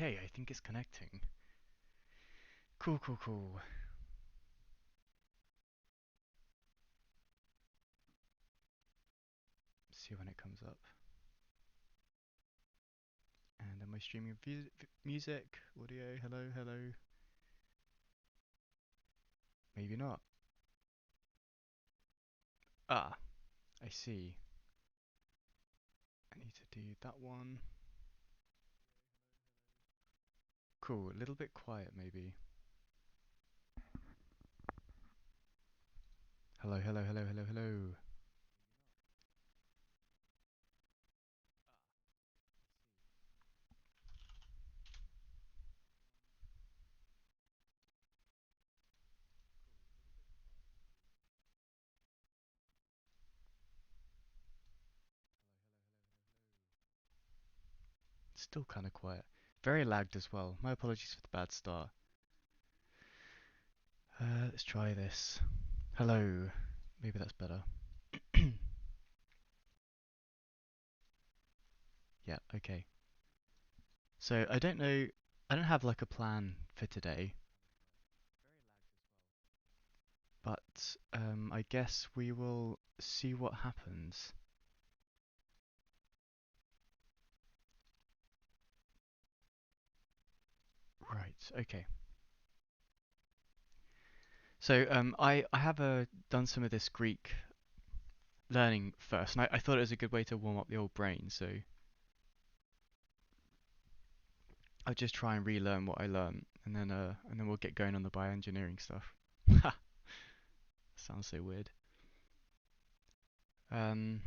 Okay, I think it's connecting. Cool, cool, cool. See when it comes up. And am I streaming music? Audio? Hello, hello. Maybe not. Ah, I see. I need to do that one. Cool, a little bit quiet maybe. Hello, hello, hello, hello, hello. Still kind of quiet. Very lagged as well. My apologies for the bad start. Let's try this. Hello. Maybe that's better. Yeah, okay. So I don't know, I don't have like a plan for today, but I guess we will see what happens. Right, okay. So I have done some of this Greek learning first, and I thought it was a good way to warm up the old brain, so I'll just try and relearn what I learned, and then we'll get going on the bioengineering stuff. Ha! Sounds so weird. Um,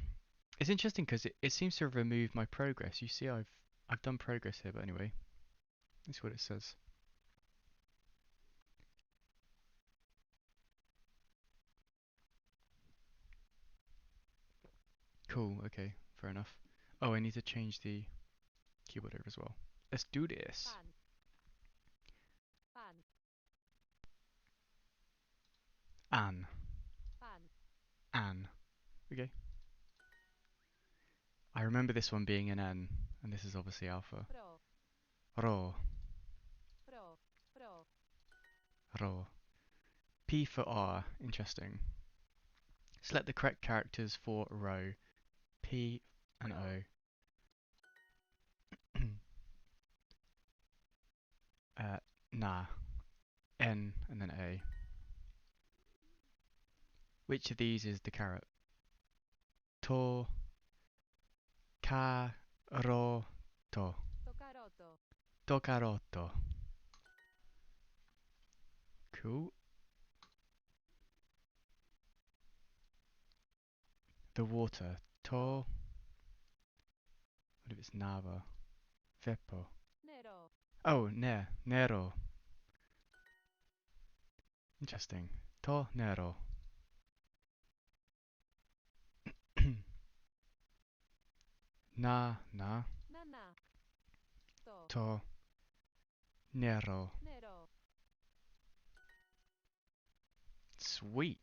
it's interesting because it seems to have removed my progress. You see, I've done progress here, but anyway, that's what it says. Cool, okay, fair enough. Oh, I need to change the keyboard over as well. Let's do this. Anne. Anne. Okay. I remember this one being an N, and this is obviously alpha. Ro. Ro. P for R. Interesting. Select the correct characters for row. P and O. Na. N and then A. Which of these is the carrot? To. Ka. Ro. To. Tocarotto. Cool. The water. To. What if it's Nava? Veppo. Oh, ne. Nero. Interesting. To. Nero. Na. Na. To. Nero. Sweet.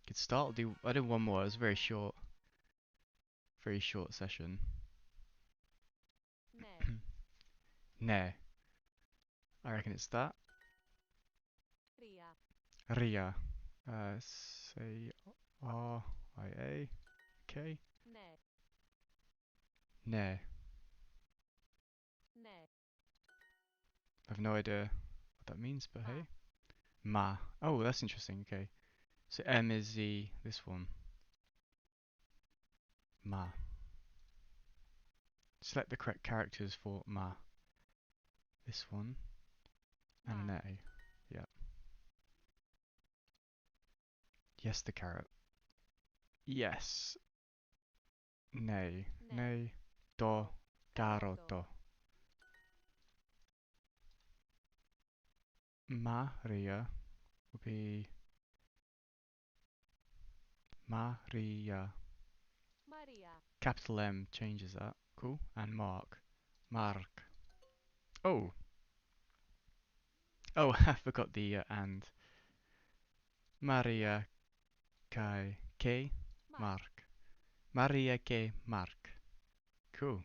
Good start. I did one more. It was very short session. Ne. I reckon it's that. Ria. Say R-I-A. Okay. Ne. I have no idea what that means, but hey. Ma. Oh, that's interesting. Okay. So M is this one. Ma. Select the correct characters for ma. This one. And ne. Yeah. Yes, the carrot. Yes. Ne. Ne. Do. Carotto. Maria would be Maria. Capital M changes that. Cool. And Mark. Mark. Oh. Oh, I forgot the and. Maria Kai K. Mark. Maria K. Mark. Cool.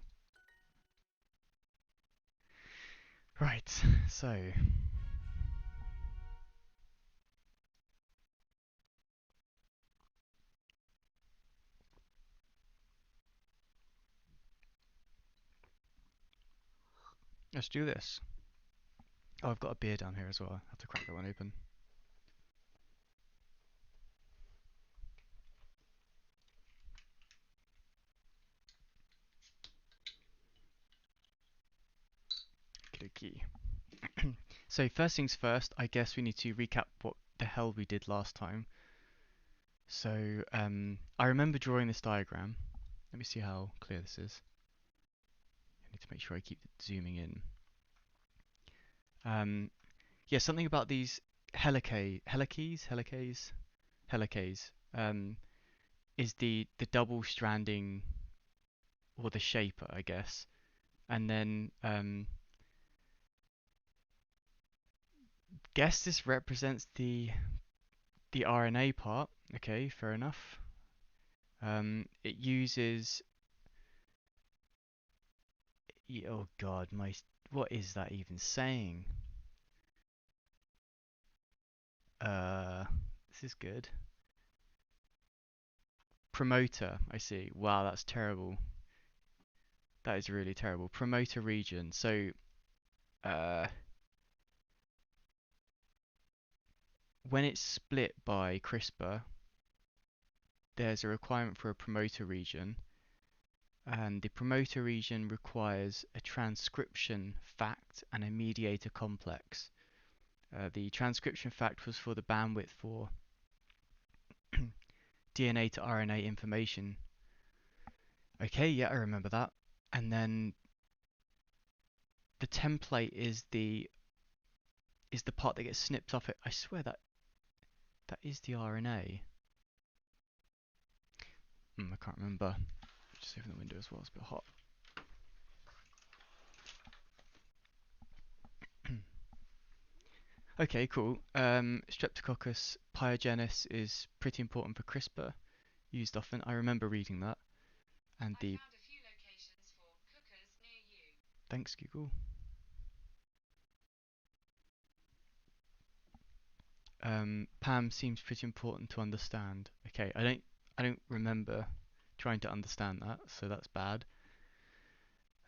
Right, so let's do this. Oh, I've got a beer down here as well. I have to crack that one open. Okey-dokey. So first things first, I guess we need to recap what the hell we did last time. So I remember drawing this diagram. Let me see how clear this is. I need to make sure I keep zooming in. Yeah, something about these helicase, is the double stranding or the shaper, I guess. And then guess this represents the RNA part. Okay, fair enough. It uses oh god, what is that even saying? Uh, this is good. Promoter, I see. Wow, that's terrible. That is really terrible. Promoter region. So, uh, when it's split by CRISPR, there's a requirement for a promoter region, and the promoter region requires a transcription fact and a mediator complex. The transcription fact was for the bandwidth for DNA to RNA information. Okay, yeah, I remember that. And then the template is the part that gets snipped off it. I swear that is the RNA. I can't remember. Just open the window as well. It's a bit hot. Okay, cool. Streptococcus pyogenes is pretty important for CRISPR. Used often. I remember reading that. And the thanks Google. PAM seems pretty important to understand. Okay, I don't remember trying to understand that, so that's bad.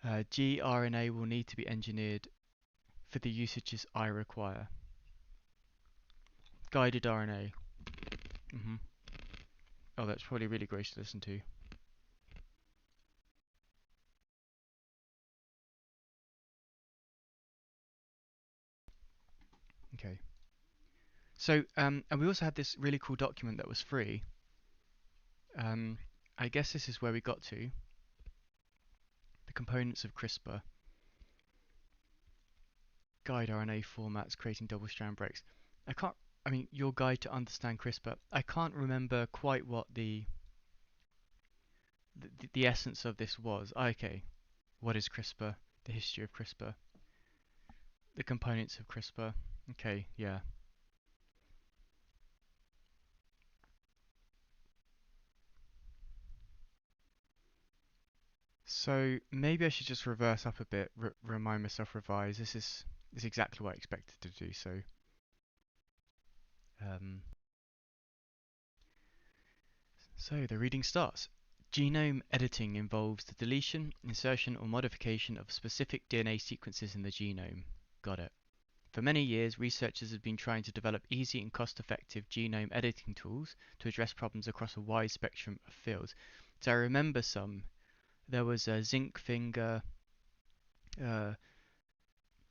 gRNA will need to be engineered for the usages I require. Guided RNA. Oh, that's probably really gross to listen to. Okay. So, and we also had this really cool document that was free. I guess this is where we got to. The components of CRISPR. Guide RNA formats, creating double-strand breaks. I mean, your guide to understand CRISPR. I can't remember quite what the essence of this was. Okay, what is CRISPR? The history of CRISPR. The components of CRISPR. Okay, yeah. So maybe I should just reverse up a bit, remind myself, revise. This is exactly what I expected to do. Um, so the reading starts. Genome editing involves the deletion, insertion, or modification of specific DNA sequences in the genome. Got it. For many years, researchers have been trying to develop easy and cost-effective genome editing tools to address problems across a wide spectrum of fields. So I remember some. There was a Zinc finger. Uh,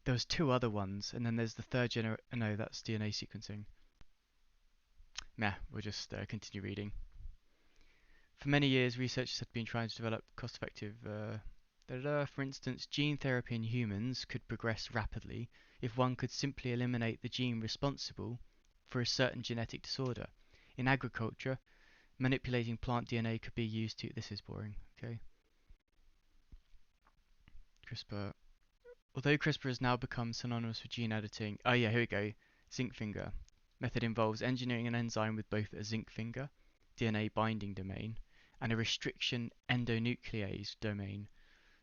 there was two other ones, and then there's the third gener. No, that's DNA sequencing. Meh. We'll just continue reading. For many years, researchers had been trying to develop cost-effective. For instance, gene therapy in humans could progress rapidly if one could simply eliminate the gene responsible for a certain genetic disorder. In agriculture, manipulating plant DNA could be used to. This is boring. Okay. CRISPR. Although CRISPR has now become synonymous with gene editing. Oh yeah, here we go. Zinc finger. Method involves engineering an enzyme with both a zinc finger, DNA binding domain, and a restriction endonuclease domain.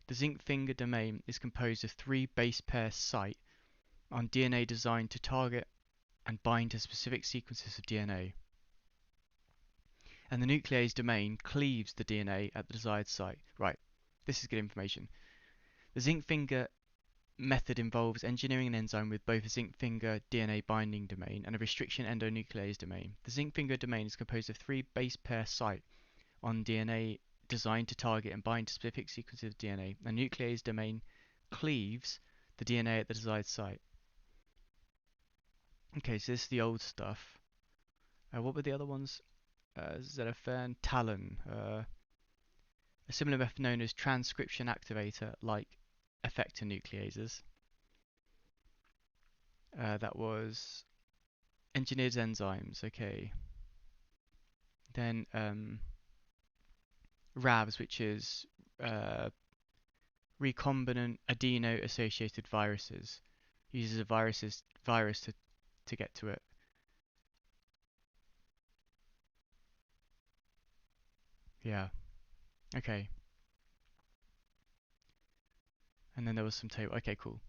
The zinc finger domain is composed of three base pair site on DNA designed to target and bind to specific sequences of DNA. And the nuclease domain cleaves the DNA at the desired site. Right, this is good information. The zinc finger method involves engineering an enzyme with both a zinc finger DNA binding domain and a restriction endonuclease domain. The zinc finger domain is composed of 3 base pair sites on DNA designed to target and bind to specific sequences of DNA. The nuclease domain cleaves the DNA at the desired site. Okay, so this is the old stuff. What were the other ones? Xenopherne, Talon, a similar method known as transcription activator, like effector nucleases. That was engineered enzymes. Okay. Then RAVs, which is recombinant adeno-associated viruses. Uses a virus to get to it. Yeah. Okay. And then there was some table. Okay, cool.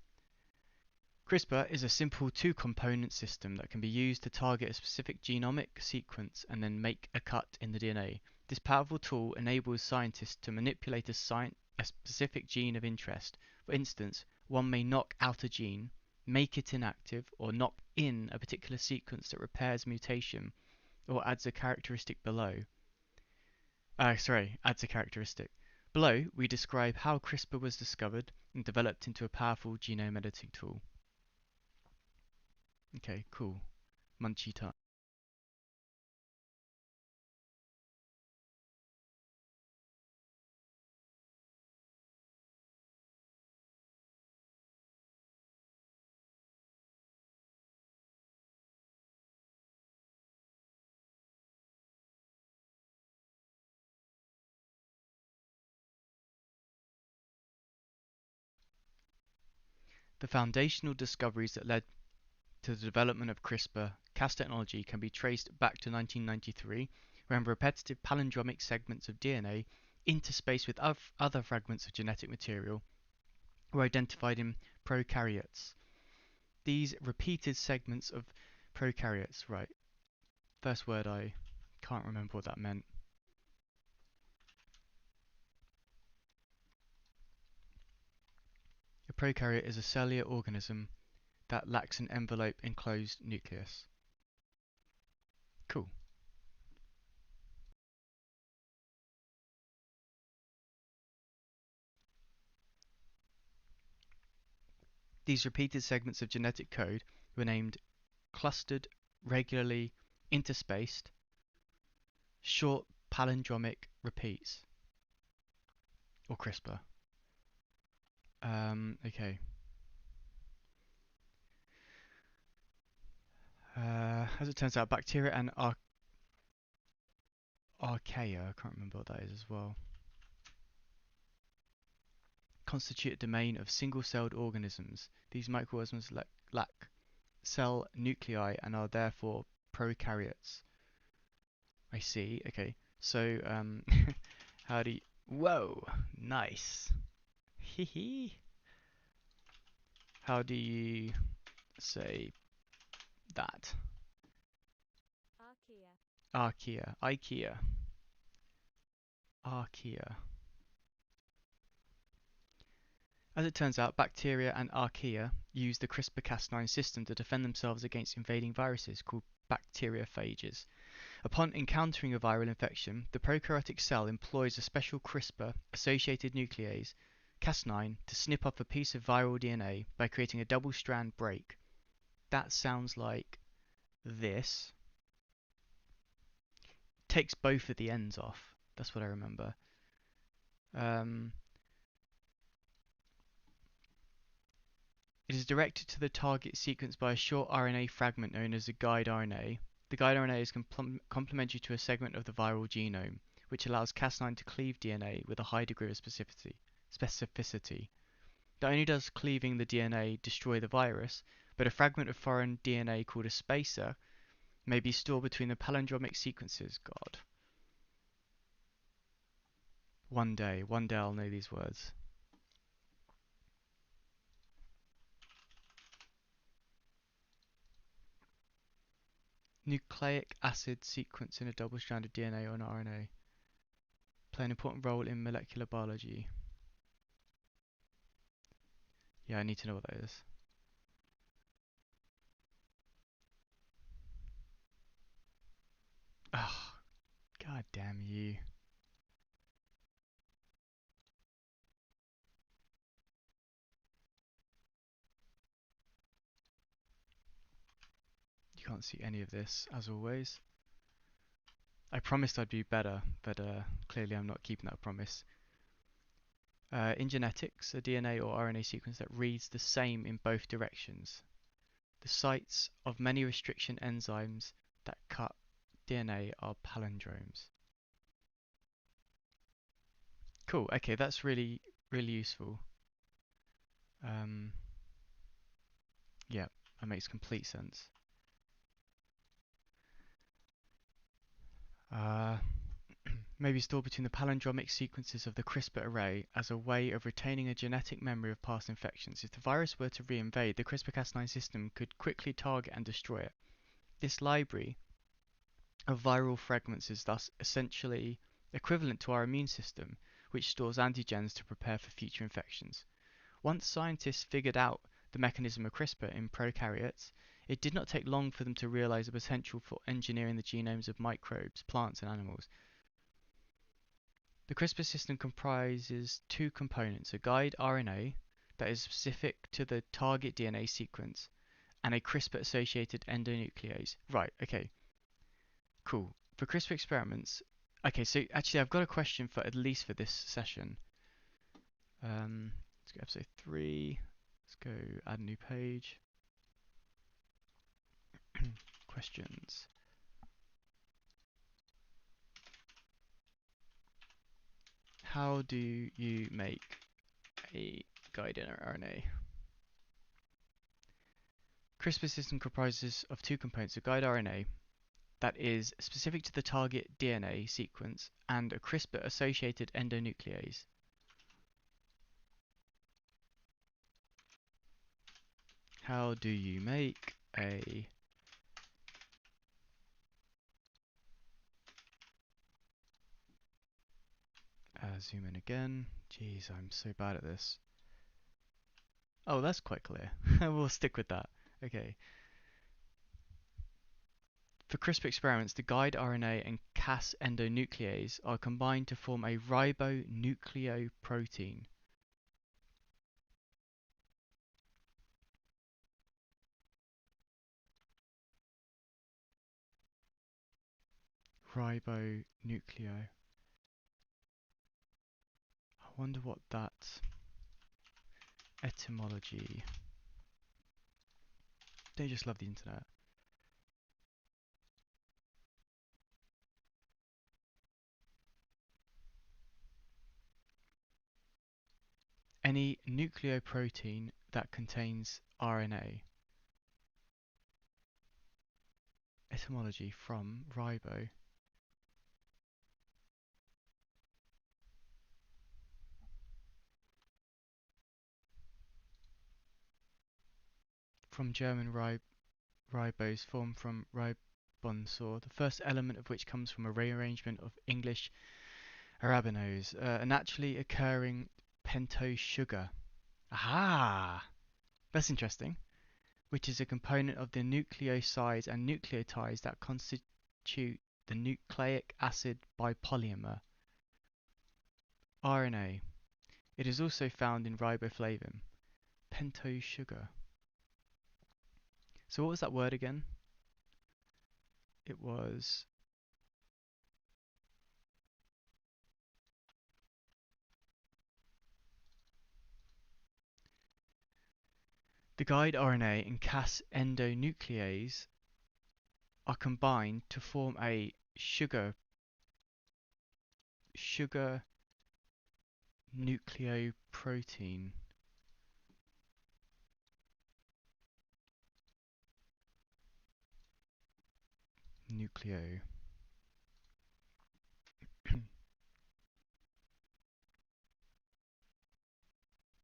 CRISPR is a simple two-component system that can be used to target a specific genomic sequence and then make a cut in the DNA. This powerful tool enables scientists to manipulate a specific gene of interest. For instance, one may knock out a gene, make it inactive, or knock in a particular sequence that repairs mutation, or adds a characteristic below. Adds a characteristic. Below, we describe how CRISPR was discovered and developed into a powerful genome editing tool. Okay, cool. Munchy time. The foundational discoveries that led to the development of CRISPR-Cas technology can be traced back to 1993, when repetitive palindromic segments of DNA interspaced with other fragments of genetic material were identified in prokaryotes. These repeated segments of prokaryotes, right, first word I can't remember what that meant. A prokaryote is a cellular organism that lacks an envelope enclosed nucleus. Cool. These repeated segments of genetic code were named clustered, regularly interspaced, short palindromic repeats, or CRISPR. Okay. As it turns out, bacteria and archaea, I can't remember what that is as well, constitute a domain of single-celled organisms. These microorganisms lack cell nuclei and are therefore prokaryotes. I see. Okay. So, how do you... Whoa! Nice. Hee. How do you say that? Archaea. IKEA. Archaea. As it turns out, bacteria and archaea use the CRISPR-Cas9 system to defend themselves against invading viruses called bacteriophages. Upon encountering a viral infection, the prokaryotic cell employs a special CRISPR-associated nuclease, Cas9, to snip off a piece of viral DNA by creating a double-strand break. That sounds like this. Takes both of the ends off. That's what I remember. It is directed to the target sequence by a short RNA fragment known as a guide RNA. The guide RNA is complementary to a segment of the viral genome, which allows Cas9 to cleave DNA with a high degree of specificity. Not only does cleaving the DNA destroy the virus, but a fragment of foreign DNA called a spacer may be stored between the palindromic sequences. God. One day I'll know these words. Nucleic acid sequence in a double-stranded DNA or an RNA. Play an important role in molecular biology. Yeah, I need to know what that is. Oh, god damn you. You can't see any of this, as always. I promised I'd be better, but clearly I'm not keeping that promise. In genetics, a DNA or RNA sequence that reads the same in both directions. The sites of many restriction enzymes that cut DNA are palindromes. Cool, okay, that's really, really useful. Yeah, that makes complete sense. Uh, May be stored between the palindromic sequences of the Crispr array as a way of retaining a genetic memory of past infections. If the virus were to reinvade, the CRISPR-Cas9 system could quickly target and destroy it. This library of viral fragments is thus essentially equivalent to our immune system, which stores antigens to prepare for future infections. Once scientists figured out the mechanism of CRISPR in prokaryotes, it did not take long for them to realize the potential for engineering the genomes of microbes, plants, and animals. The CRISPR system comprises two components: a guide RNA that is specific to the target DNA sequence, and a CRISPR-associated endonuclease. Right, okay, cool. For CRISPR experiments, okay, so actually I've got a question for at least for this session. Let's go episode 3. Let's go add a new page. Questions. How do you make a guide RNA? CRISPR system comprises of two components: a guide RNA that is specific to the target DNA sequence and a CRISPR-associated endonuclease. How do you make a zoom in again. Jeez, I'm so bad at this. Oh, that's quite clear. We'll stick with that. Okay. For CRISPR experiments, the guide RNA and Cas endonuclease are combined to form a ribonucleoprotein. Ribonucleo. I wonder what that etymology. They just love the internet. Any nucleoprotein that contains RNA. Etymology from ribo. From German ribose, formed from ribonsaur, the first element of which comes from a rearrangement of English arabinose, a naturally occurring pentose sugar. Aha! That's interesting. Which is a component of the nucleosides and nucleotides that constitute the nucleic acid bipolymer. RNA. It is also found in riboflavin. Pentose sugar. So what was that word again? It was the guide RNA and Cas endonuclease are combined to form a sugar nucleoprotein. Nucleo.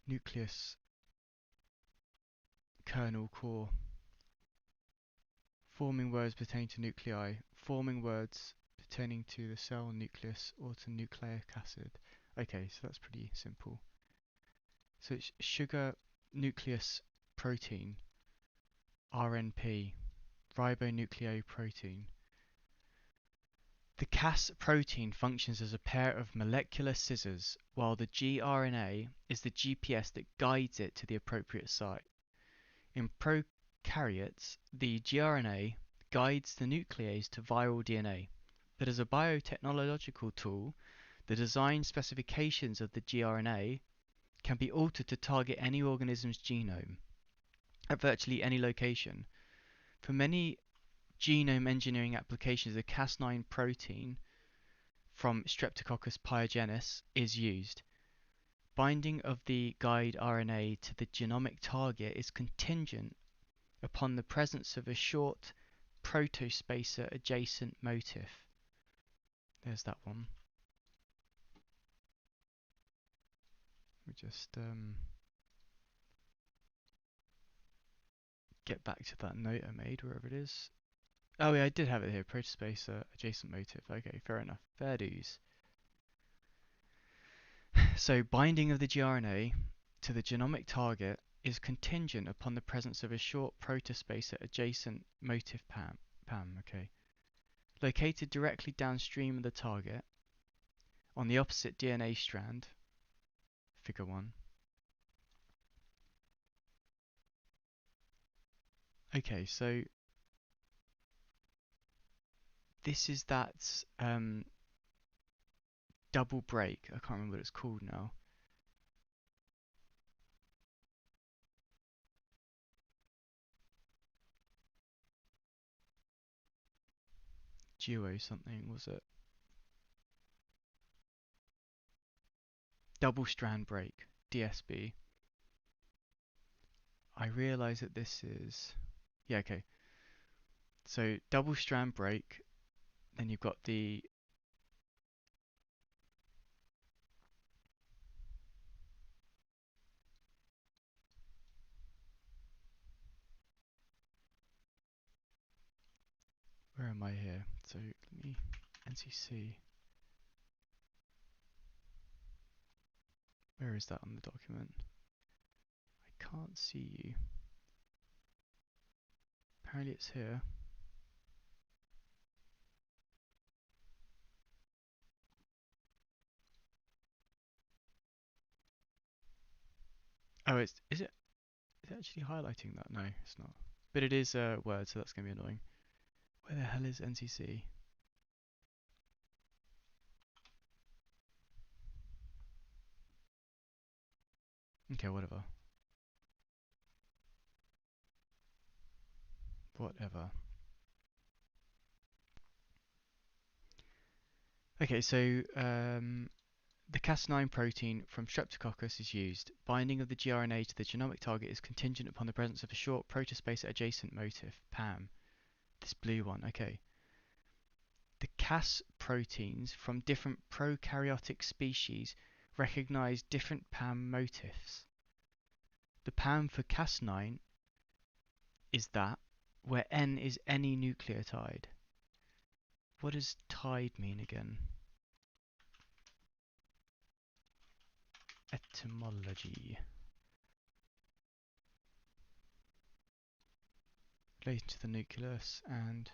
Nucleus, kernel, core Forming words pertaining to nuclei. Forming words pertaining to the cell nucleus or to nucleic acid. Okay, so that's pretty simple. So it's sugar nucleus protein, RNP, ribonucleoprotein. The Cas protein functions as a pair of molecular scissors, while the gRNA is the GPS that guides it to the appropriate site. In prokaryotes, the gRNA guides the nuclease to viral DNA, but as a biotechnological tool, the design specifications of the gRNA can be altered to target any organism's genome at virtually any location. For many genome engineering applications, the Cas9 protein from Streptococcus pyogenes is used. Binding of the guide RNA to the genomic target is contingent upon the presence of a short Proto Spacer adjacent motif. There's that one. We just get back to that note I made, wherever it is. Oh yeah, I did have it here. Proto Spacer adjacent motif. Okay, fair enough. Fair dues. So binding of the gRNA to the genomic target is contingent upon the presence of a short protospacer adjacent motif PAM. Okay. Located directly downstream of the target on the opposite DNA strand, figure 1. Okay, so this is that double break. I can't remember what it's called now. Duo something, was it? Double strand break, DSB. I realise that this is... Yeah, okay. So double strand break, then you've got the... Where am I here? So let me... NCC. Where is that on the document? I can't see you. Apparently it's here. Oh, is it actually highlighting that? No, it's not. But it is a word, so that's going to be annoying. Where the hell is NCC? Okay, whatever. Whatever. Okay, so the Cas9 protein from Streptococcus is used. Binding of the gRNA to the genomic target is contingent upon the presence of a short protospacer adjacent motif, PAM. This blue one, okay. The Cas proteins from different prokaryotic species recognize different PAM motifs. The PAM for Cas9 is that where N is any nucleotide. What does tide mean again? Etymology. Related to the nucleus and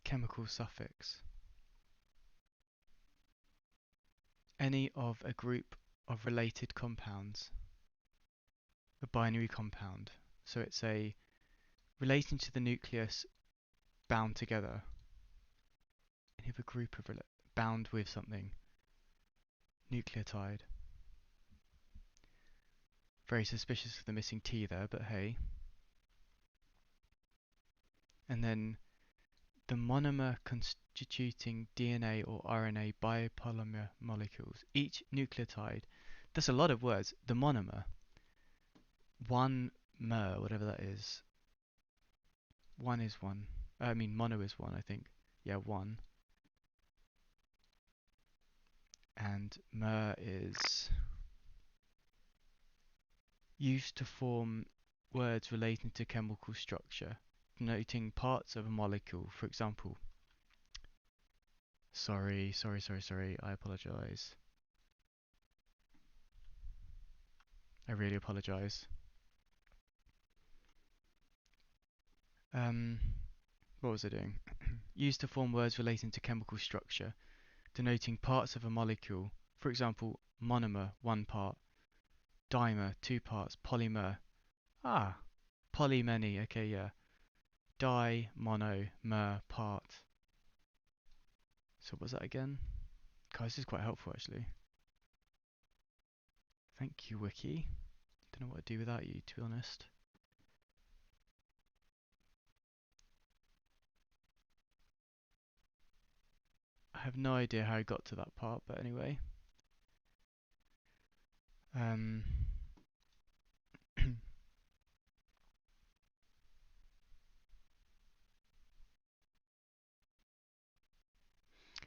chemical suffix. Any of a group of related compounds. A binary compound. So it's a relating to the nucleus bound together. Any of a group of bound with something. Nucleotide. Very suspicious of the missing T there, but hey. And then the monomer constituting DNA or RNA biopolymer molecules. Each nucleotide, that's a lot of words, the monomer. 1 mer, whatever that is. 1 is 1. I mean, mono is 1, I think. Yeah, 1. And mer is used to form words relating to chemical structure, denoting parts of a molecule. For example, sorry, I apologize. I really apologize. What was I doing? Used to form words relating to chemical structure, denoting parts of a molecule. For example, monomer, 1 part, dimer, 2 parts, polymer. Ah, poly many, okay, yeah. Di, mono, mer, part. So what was that again? Guys, this is quite helpful actually. Thank you, Wiki. Don't know what I'd do without you, to be honest. I have no idea how I got to that part, but anyway.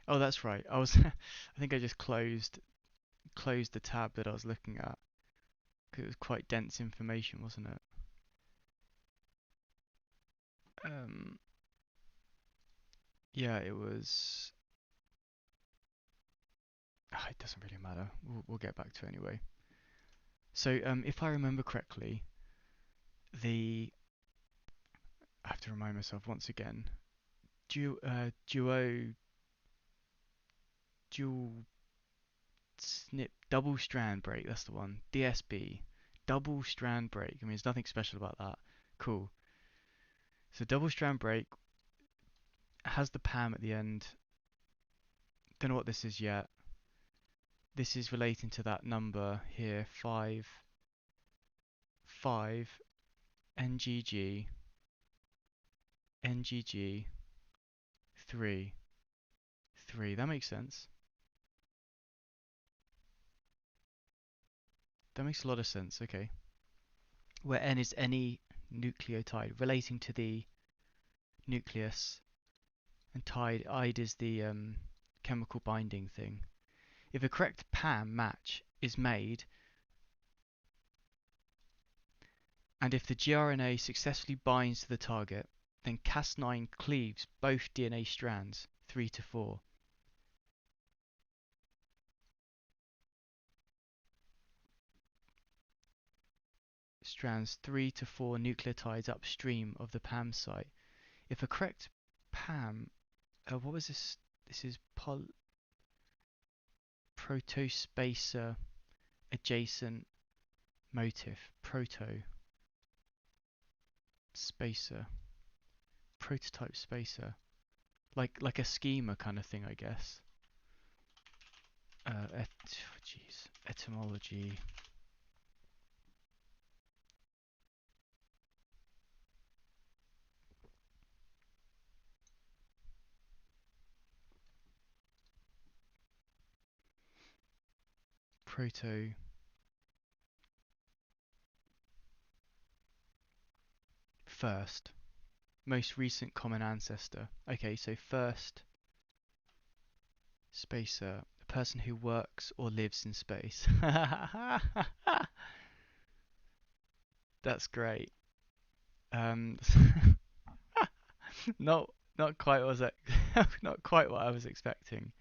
Oh, that's right. I was I think I just closed the tab that I was looking at because it was quite dense information, wasn't it? Yeah, it was. It doesn't really matter. We'll get back to it anyway. So, if I remember correctly, I have to remind myself once again. Duo dual snip double strand break. That's the one. DSB. Double strand break. I mean, there's nothing special about that. Cool. So double strand break has the PAM at the end. Don't know what this is yet. This is relating to that number here, 5 NGG 3 3. That makes sense. That makes a lot of sense. Okay. Where N is any nucleotide relating to the nucleus, and ide is the chemical binding thing. If a correct PAM match is made, and if the gRNA successfully binds to the target, then Cas9 cleaves both DNA strands 3 to 4. Strands 3 to 4 nucleotides upstream of the PAM site. If a correct PAM, what was this? This is Proto Spacer adjacent motif. Proto Spacer. Prototype spacer. Like a schema kind of thing, I guess. Etymology. Proto. First. Most recent common ancestor. Okay, so first spacer. A person who works or lives in space. That's great. Um, not quite what not quite what I was expecting.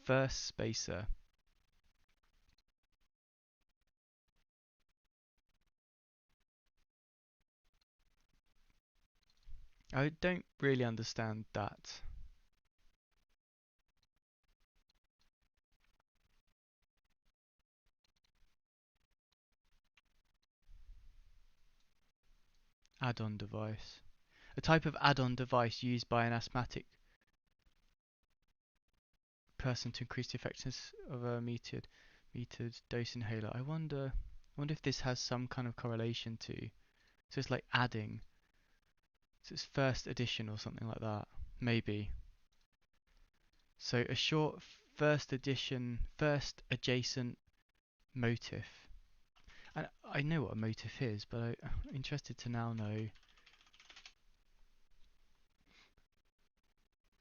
First spacer. I don't really understand that. Add-on device. A type of add-on device used by an asthmatic person to increase the effectiveness of a metered dose inhaler. I wonder if this has some kind of correlation to. So it's like adding. So it's first edition or something like that. Maybe. So a short first adjacent motif. And I know what a motif is, but I'm interested to now know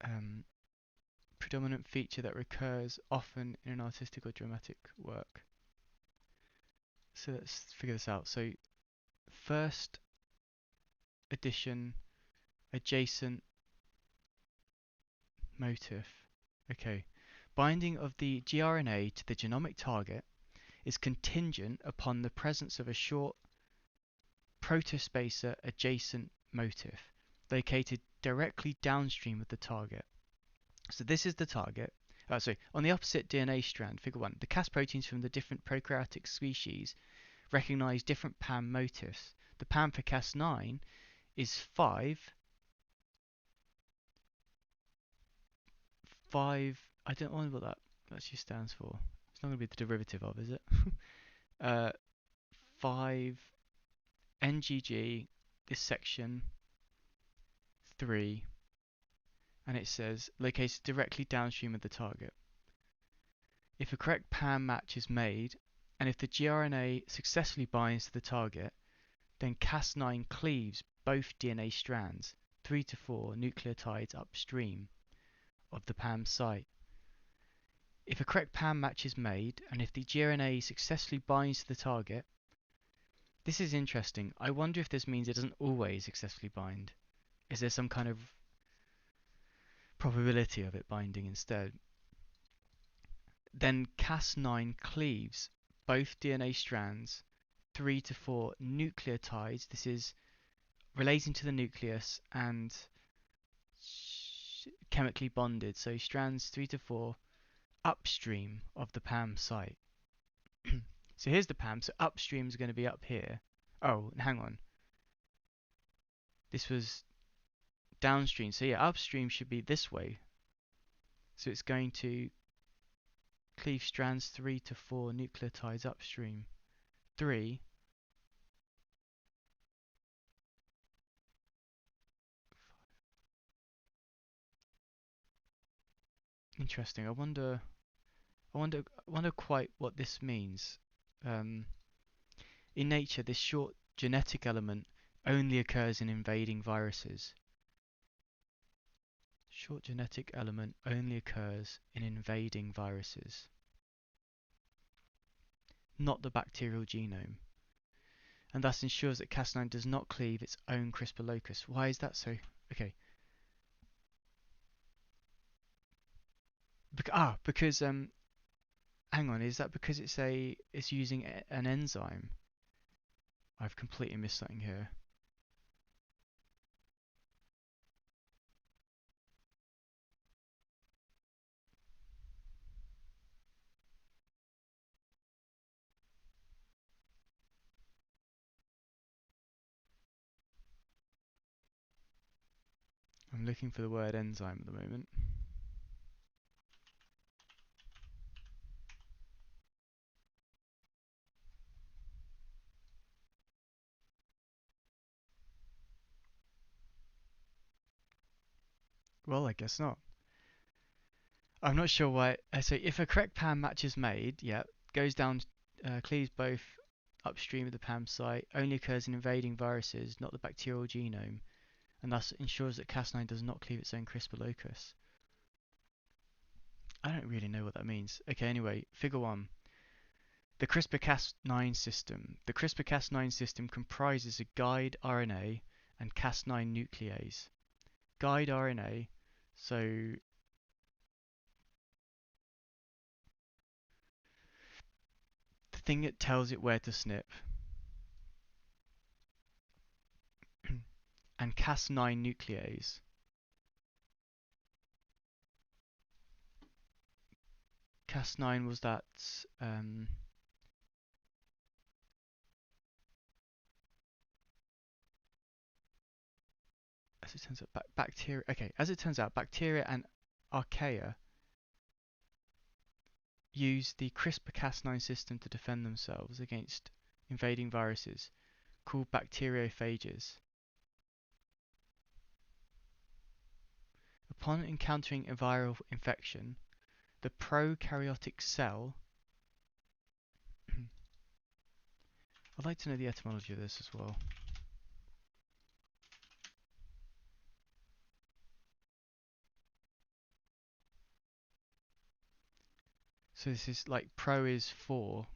um, predominant feature that recurs often in an artistic or dramatic work. So let's figure this out. So first edition adjacent motif. Okay. Binding of the gRNA to the genomic target is contingent upon the presence of a short Proto Spacer adjacent motif located directly downstream of the target. So this is the target. Sorry, on the opposite DNA strand, figure 1, the Cas proteins from the different prokaryotic species recognize different PAM motifs. The PAM for Cas9 is 5, I don't know what that actually stands for. It's not going to be the derivative of, is it? 5 NGG, this section 3, and it says located directly downstream of the target. If a correct PAM match is made, and if the gRNA successfully binds to the target, then Cas9 cleaves both DNA strands, 3 to 4 nucleotides upstream of the PAM site. If a correct PAM match is made, and if the gRNA successfully binds to the target, this is interesting. I wonder if this means it doesn't always successfully bind. Is there some kind of probability of it binding instead? Then Cas9 cleaves both DNA strands, 3 to 4 nucleotides. This is relating to the nucleus and chemically bonded. So strands 3 to 4 upstream of the PAM site. So here's the PAM. So upstream is going to be up here. Oh, hang on. This was downstream. So yeah, upstream should be this way. So it's going to cleave strands 3 to 4 nucleotides upstream. 3. Interesting. I wonder quite what this means. In nature, this short genetic element only occurs in invading viruses. Short genetic element only occurs in invading viruses, not the bacterial genome, and thus ensures that Cas9 does not cleave its own CRISPR locus. Why is that so? Okay. Because hang on, is that because it's using an enzyme? I've completely missed something here. I'm looking for the word enzyme at the moment. Well, I guess not. I'm not sure why. So if a correct PAM match is made, yeah, goes down, cleaves both upstream of the PAM site, only occurs in invading viruses, not the bacterial genome, and thus ensures that Cas9 does not cleave its own CRISPR locus. I don't really know what that means. Okay, anyway, figure 1. The CRISPR-Cas9 system. The CRISPR-Cas9 system comprises a guide RNA and Cas9 nuclease. Guide RNA, so the thing that tells it where to snip, and Cas9 nuclease. Cas9 was that as it turns out, bacteria. Okay, as it turns out, bacteria and archaea use the CRISPR-Cas9 system to defend themselves against invading viruses, called bacteriophages. Upon encountering a viral infection, the prokaryotic cell. I'd like to know the etymology of this as well. So this is like pro is for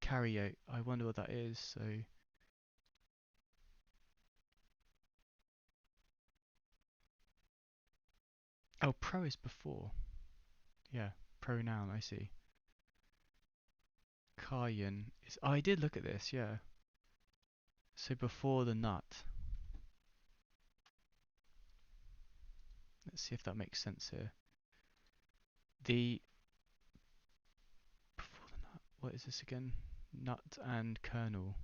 carry. I wonder what that is. So oh, pro is before. Yeah, pronoun. I see. Cayenne is. Oh, I did look at this. Yeah. So before the nut. Let's see if that makes sense here. The before the nut. What is this again? Nut and kernel.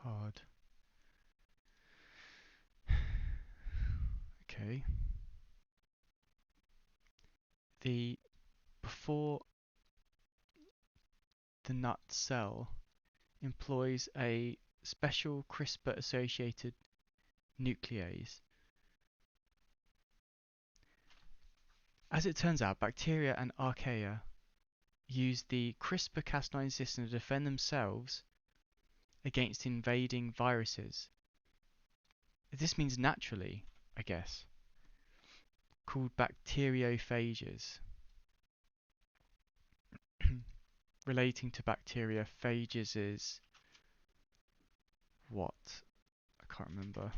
Hard. Okay. The before the nut cell employs a special CRISPR associated nuclease. As it turns out, bacteria and archaea use the CRISPR-Cas9 system to defend themselves against invading viruses. This means naturally, I guess, called bacteriophages. Relating to bacteriophages is what? I can't remember.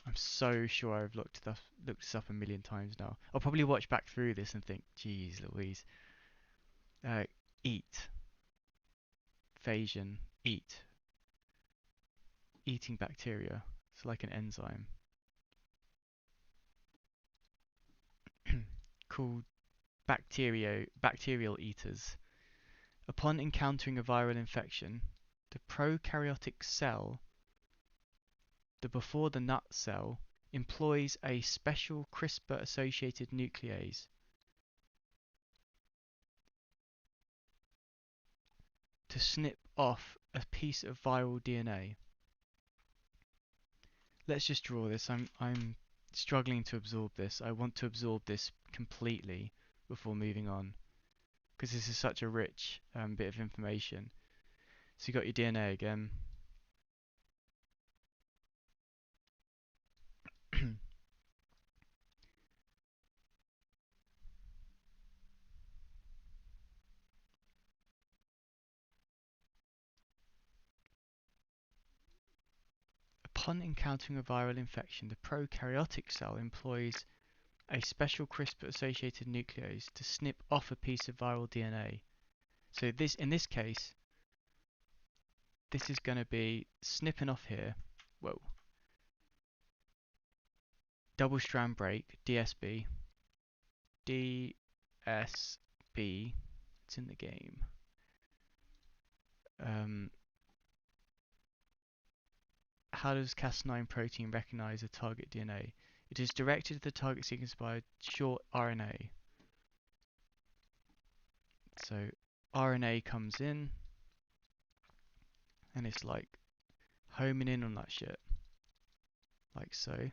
I'm so sure I've looked this up a million times now. I'll probably watch back through this and think, geez Louise. Uh, eat. Phagian. Eat. Eating bacteria. It's like an enzyme. Called bacterial eaters. Upon encountering a viral infection, the prokaryotic cell, the before the nut cell, employs a special CRISPR-associated nuclease to snip off a piece of viral DNA. Let's just draw this. I'm struggling to absorb this. I want to absorb this completely before moving on, because this is such a rich bit of information. So you got your DNA again. Upon encountering a viral infection, the prokaryotic cell employs a special CRISPR-associated nuclease to snip off a piece of viral DNA. So this, in this case, this is going to be snipping off here. Whoa. Double strand break, DSB. DSB. It's in the game. How does Cas9 protein recognize a target DNA? It is directed to the target sequence by a short RNA. So RNA comes in and it's like homing in on that shit. Like so.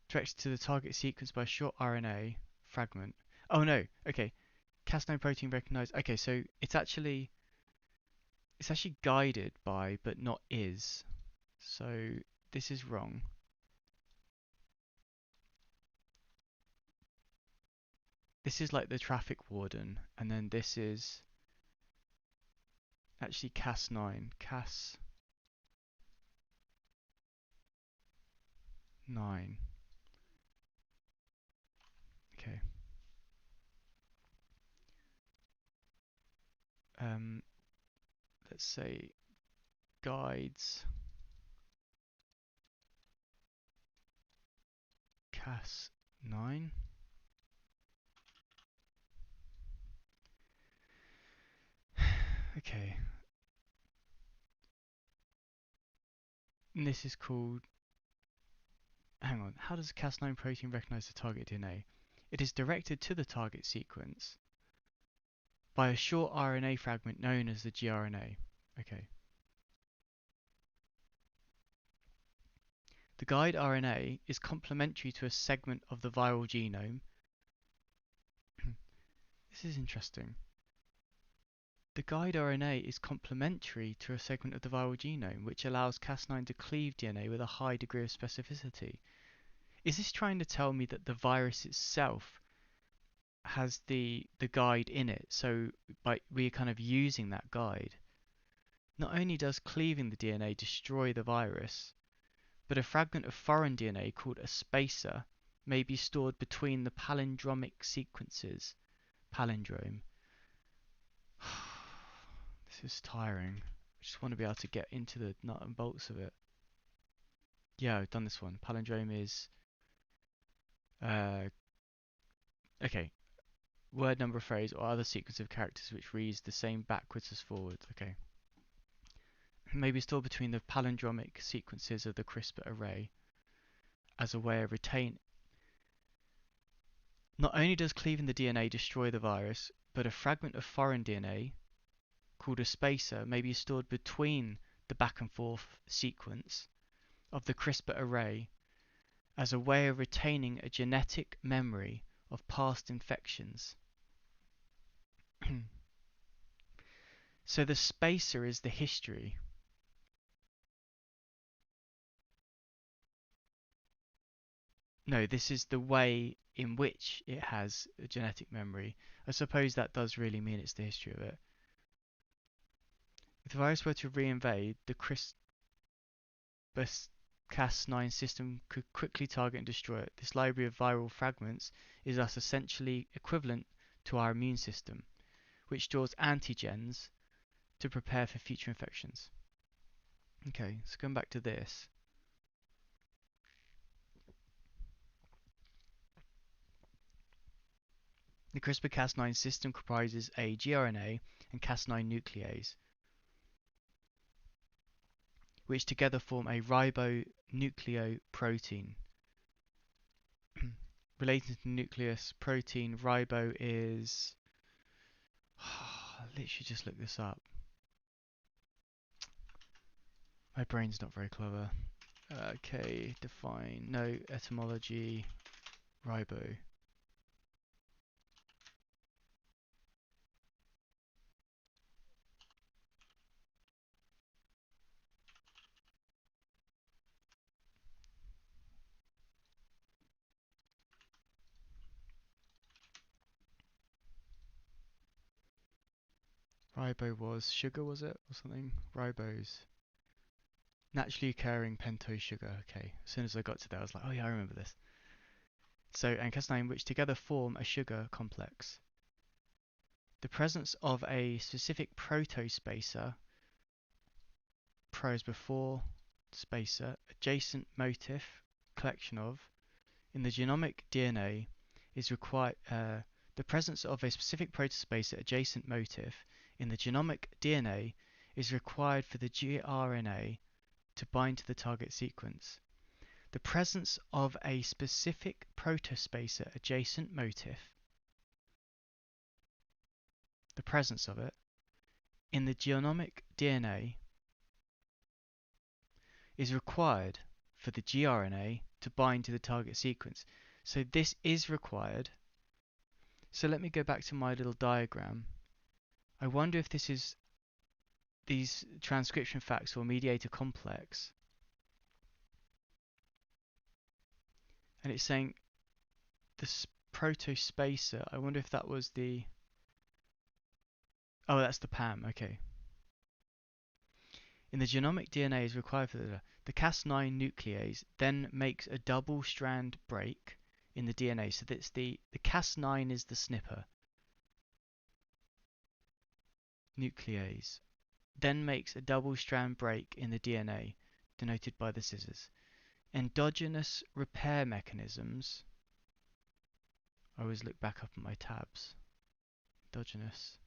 Directed to the target sequence by a short RNA fragment. Oh no, okay. Cas9 protein recognized. Okay, so it's actually guided by but not is. So this is wrong. This is like the traffic warden, and then this is actually Cas9. Cas9. Okay. Let's say guides Cas9. Okay. And this is called. Hang on. How does Cas9 protein recognize the target DNA? It is directed to the target sequence by a short RNA fragment known as the gRNA. Okay. The guide RNA is complementary to a segment of the viral genome. This is interesting. The guide RNA is complementary to a segment of the viral genome, which allows Cas9 to cleave DNA with a high degree of specificity. Is this trying to tell me that the virus itself has the guide in it, so we're kind of using that guide? Not only does cleaving the DNA destroy the virus, but a fragment of foreign DNA called a spacer may be stored between the palindromic sequences. Palindrome. This is tiring. I just want to be able to get into the nut and bolts of it. Yeah, I've done this one. Palindrome is okay. Word, number, phrase, or other sequence of characters which reads the same backwards as forwards. Okay. May be stored between the palindromic sequences of the Crispr array as a way of retain. Not only does cleaving the DNA destroy the virus, but a fragment of foreign DNA called a spacer may be stored between the back and forth sequence of the Crispr array as a way of retaining a genetic memory of past infections. So the spacer is the history. No, this is the way in which it has a genetic memory. I suppose that does really mean it's the history of it. If the virus were to reinvade, the CRISPR-Cas9 system could quickly target and destroy it. This library of viral fragments is thus essentially equivalent to our immune system, which stores antigens to prepare for future infections. Okay, so going back to this. The CRISPR-Cas9 system comprises a gRNA and Cas9 nuclease, which together form a ribonucleoprotein. Related to nucleus protein, ribo is... I literally just looked this up. My brain's not very clever. Okay, define. No, etymology. Ribo. Ribo was sugar, was it? Or something? Ribose. Naturally occurring pentose sugar. Okay, as soon as I got to that, I was like, oh yeah, I remember this. So, and Cas9, which together form a sugar complex. The presence of a specific proto spacer, pros before spacer, adjacent motif, collection of, in the genomic DNA is required. The presence of a specific protospacer adjacent motif in the genomic DNA is required for the gRNA to bind to the target sequence. The presence of a specific protospacer adjacent motif, the presence of it, in the genomic DNA is required for the gRNA to bind to the target sequence. So this is required. So let me go back to my little diagram. I wonder if this is these transcription facts or mediator complex. And it's saying this protospacer, I wonder if that was the... Oh, that's the PAM, okay. In the genomic DNA is required for the Cas9 nuclease then makes a double strand break in the DNA. So that's the Cas9 is the snipper. Nuclease then makes a double strand break in the DNA, denoted by the scissors. Endogenous repair mechanisms. I always look back up at my tabs. Endogenous.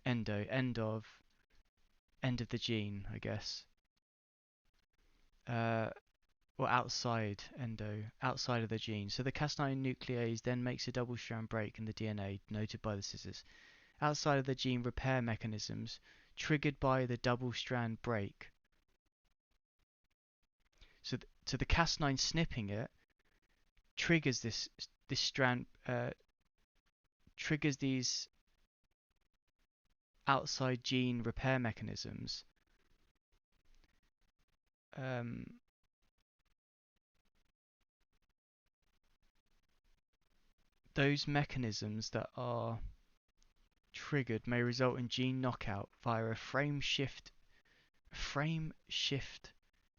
End of the gene, I guess. Or outside of the gene. So the Cas9 nuclease then makes a double strand break in the DNA, noted by the scissors. Outside of the gene repair mechanisms triggered by the double strand break. So the Cas9 snipping it triggers this strand, triggers these outside gene repair mechanisms, um, those mechanisms that are triggered may result in gene knockout via a frame shift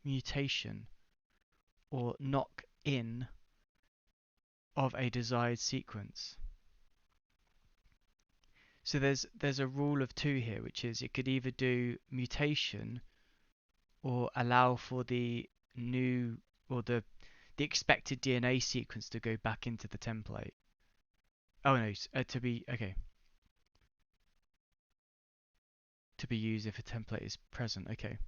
mutation or knock-in of a desired sequence. So there's a rule of two here, which is it could either do mutation or allow for the new or the expected DNA sequence to go back into the template. Oh no, to be okay. To be used if a template is present. Okay.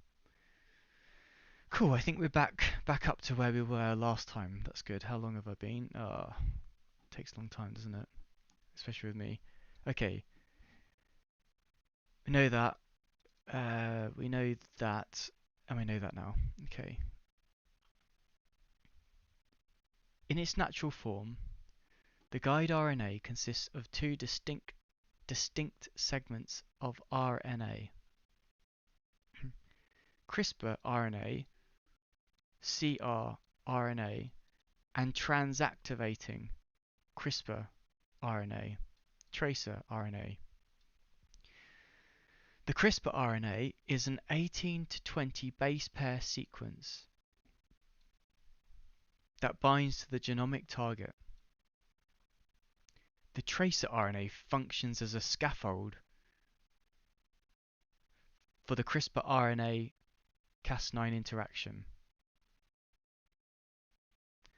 Cool. I think we're back up to where we were last time. That's good. How long have I been? Takes a long time, doesn't it? Especially with me. Okay. We know that. We know that, and we know that now. Okay. In its natural form, the guide RNA consists of two distinct segments of RNA. CRISPR RNA, cRNA, and transactivating CRISPR RNA, tracer RNA. The CRISPR RNA is an 18 to 20 base pair sequence that binds to the genomic target. The tracer RNA functions as a scaffold for the CRISPR RNA Cas9 interaction.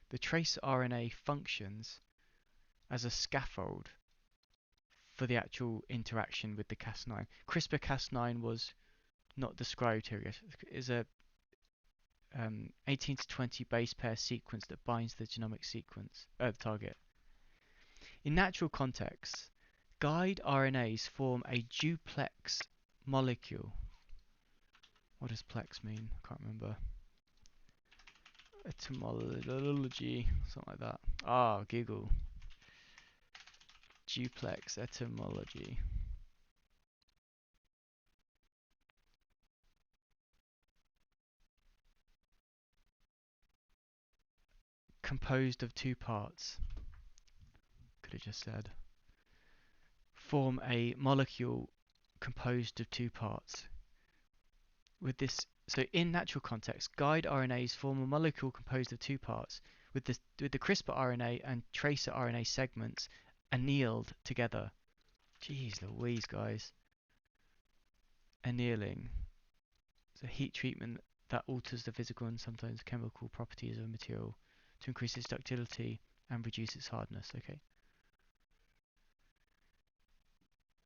The tracer RNA functions as a scaffold for the actual interaction with the Cas9. CRISPR-Cas9 was not described here. It is a 18 to 20 base pair sequence that binds the genomic sequence, the target. In natural contexts, guide RNAs form a duplex molecule. What does plex mean? I can't remember. Etymology, something like that. Ah, Google. Duplex etymology. Composed of two parts. Could have just said. Form a molecule composed of two parts. With this, so in natural context, guide RNAs form a molecule composed of two parts, with the CRISPR RNA and tracer RNA segments annealed together. Jeez Louise, guys. Annealing. It's a heat treatment that alters the physical and sometimes chemical properties of a material to increase its ductility and reduce its hardness. Okay.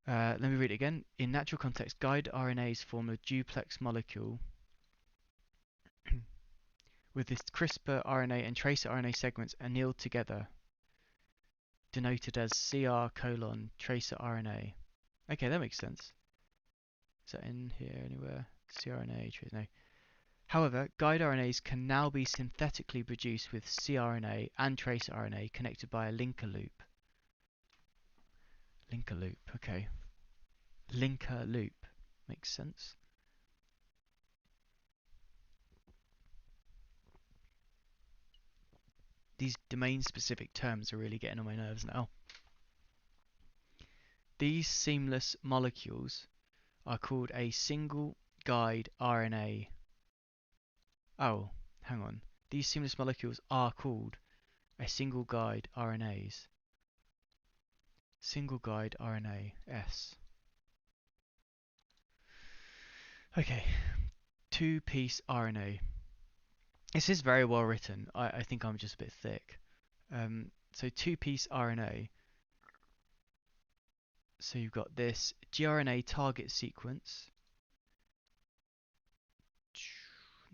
Let me read it again. In natural context, guide RNAs form a duplex molecule with this CRISPR RNA and tracer RNA segments annealed together, denoted as CR:tracer RNA. Okay, that makes sense. Is that in here anywhere? CRNA, no. However, guide RNAs can now be synthetically produced with cRNA and tracer RNA connected by a linker loop. Linker loop, okay. Linker loop. Makes sense. These domain-specific terms are really getting on my nerves now. These seamless molecules are called a single guide RNA. Oh, hang on. These seamless molecules are called a single guide RNAs. Single guide RNA, S. Okay, two-piece RNA. This is very well written. I think I'm just a bit thick. So two-piece RNA. So you've got this gRNA target sequence.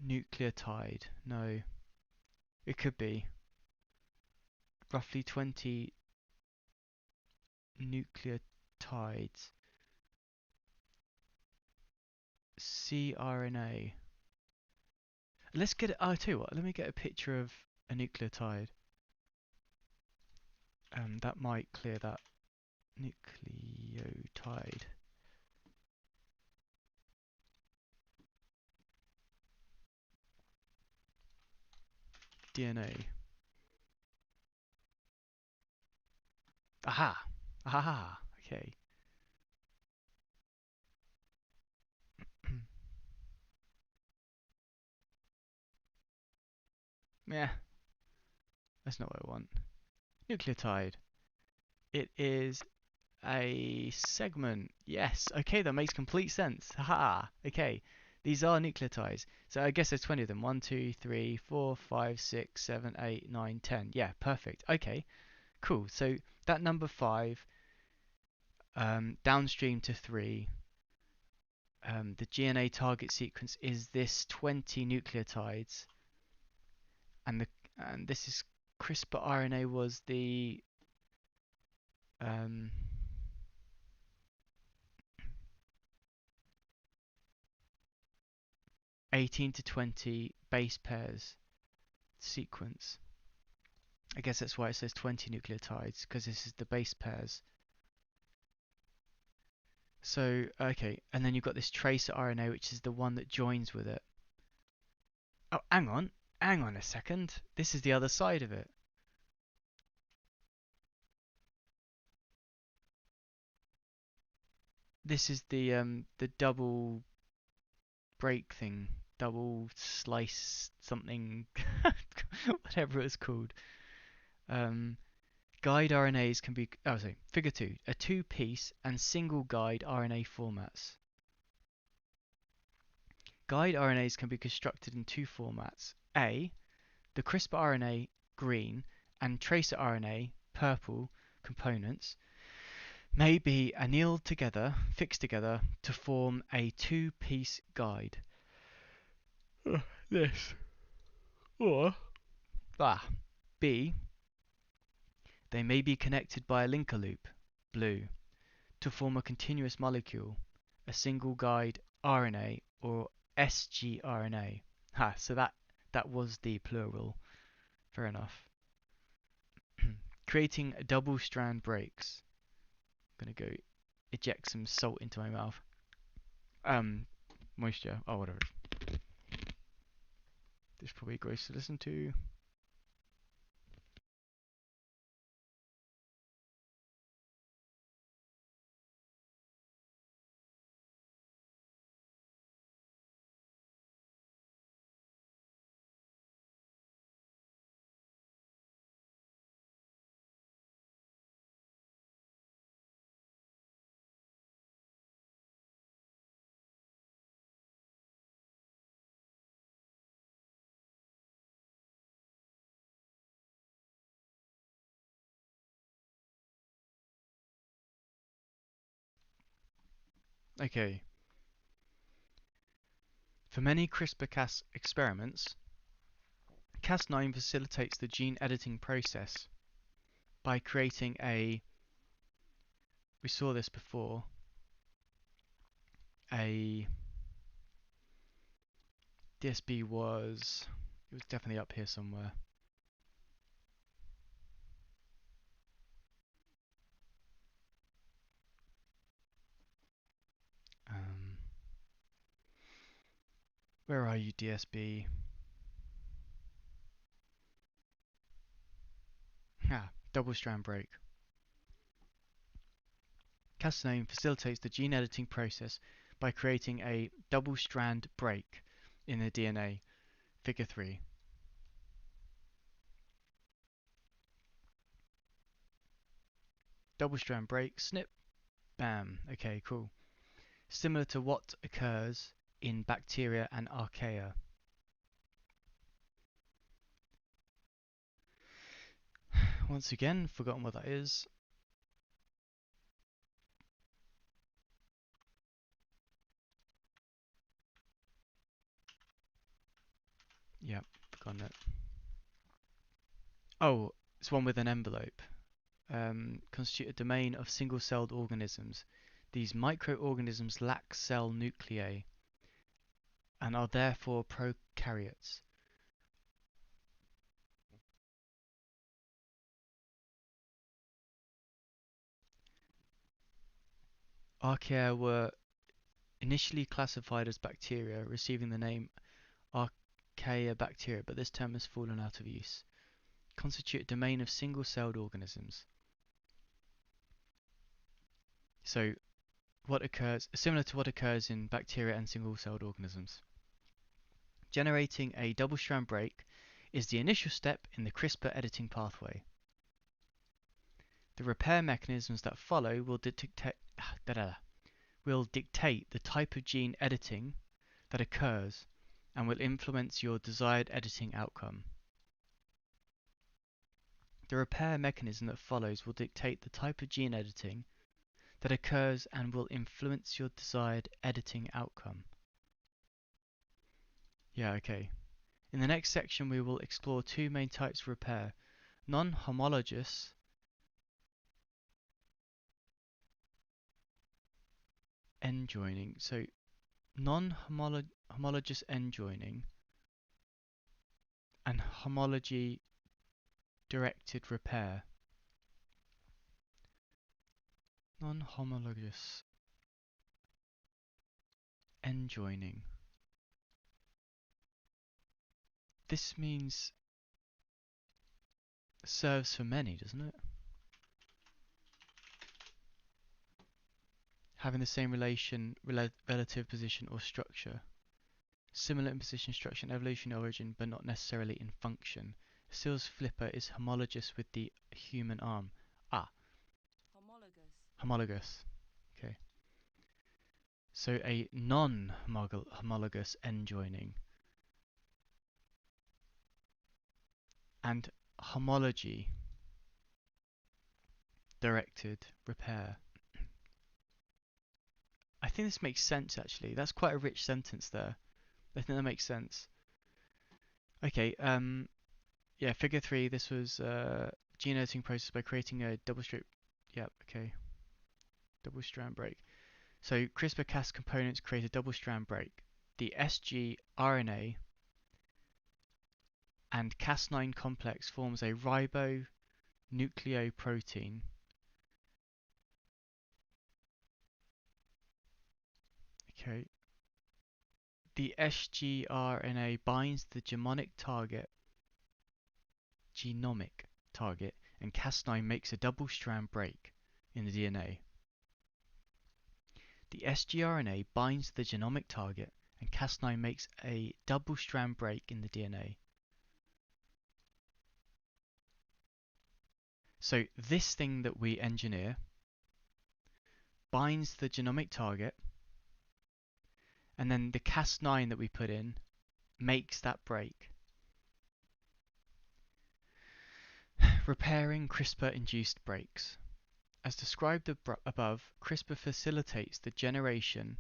Nucleotide. No. It could be. Roughly 20 nucleotides. cRNA. Let's get it. I'll tell you what. Let me get a picture of a nucleotide. That might clear that. Nucleotide. DNA. Aha! Aha! Okay. Yeah, that's not what I want. Nucleotide. It is a segment. Yes. Okay, that makes complete sense. Haha. Okay. These are nucleotides. So I guess there's 20 of them. 1, 2, 3, 4, 5, 6, 7, 8, 9, 10. Yeah, perfect. Okay, cool. So that number 5, downstream to 3, the GNA target sequence is this 20 nucleotides, and the and this is CRISPR RNA was the um, 18 to 20 base pairs sequence. I guess that's why it says 20 nucleotides, because this is the base pairs. So, okay, and then you've got this tracer RNA, which is the one that joins with it. Oh, hang on a second. This is the other side of it. This is the double break thing, double slice something, whatever it's called. Um, Guide RNAs can be, oh sorry, figure 2, a 2-piece and single guide RNA formats. Guide RNAs can be constructed in 2 formats. A, the CRISPR RNA green and tracer RNA purple components may be annealed together, fixed together to form a 2-piece guide. This. Or B, they may be connected by a linker loop, blue, to form a continuous molecule, a single guide RNA or sgRNA. So that was the plural. Fair enough. Creating double strand breaks. I'm gonna go eject some salt into my mouth. Moisture. Oh, whatever. This is probably gross to listen to. Okay. For many CRISPR-Cas experiments, Cas9 facilitates the gene editing process by creating a, we saw this before, a DSB was, it was definitely up here somewhere. Where are you, DSB? Double strand break. Cas9 facilitates the gene editing process by creating a double strand break in the DNA. Figure 3. Double strand break, snip, bam. Okay, cool. Similar to what occurs in bacteria and archaea. Once again, forgotten what that is. Yep, forgotten it. Oh, it's one with an envelope. Constitute a domain of single-celled organisms. These microorganisms lack cell nuclei and are therefore prokaryotes. Archaea were initially classified as bacteria, receiving the name archaea bacteria, but this term has fallen out of use, constitute a domain of single-celled organisms. So what occurs, similar to what occurs in bacteria and single-celled organisms. Generating a double-strand break is the initial step in the CRISPR editing pathway. The repair mechanisms that follow will dictate the type of gene editing that occurs and will influence your desired editing outcome. The repair mechanism that follows will dictate the type of gene editing that occurs and will influence your desired editing outcome. Yeah, okay. In the next section we will explore two main types of repair: non-homologous end joining. So non-homologous end joining and homology directed repair. Non-homologous end joining. This means serves for many, doesn't it? Having the same relative position or structure. Similar in position, structure, and evolution origin, but not necessarily in function. Seal's flipper is homologous with the human arm. Homologous. Okay. So a non-homologous end joining and homology directed repair. I think this makes sense actually. That's quite a rich sentence there. I think that makes sense. Okay, yeah, figure 3, this was gene editing process by creating a double strand break. So CRISPR-Cas components create a double strand break. The sgRNA and Cas9 complex forms a ribonucleoprotein. Okay. The sgRNA binds the genomic target, and Cas9 makes a double strand break in the DNA. The sgRNA binds the genomic target, and Cas9 makes a double strand break in the DNA. So this thing that we engineer binds the genomic target, and then the Cas9 that we put in makes that break. Repairing CRISPR-induced breaks. As described above, CRISPR facilitates the generation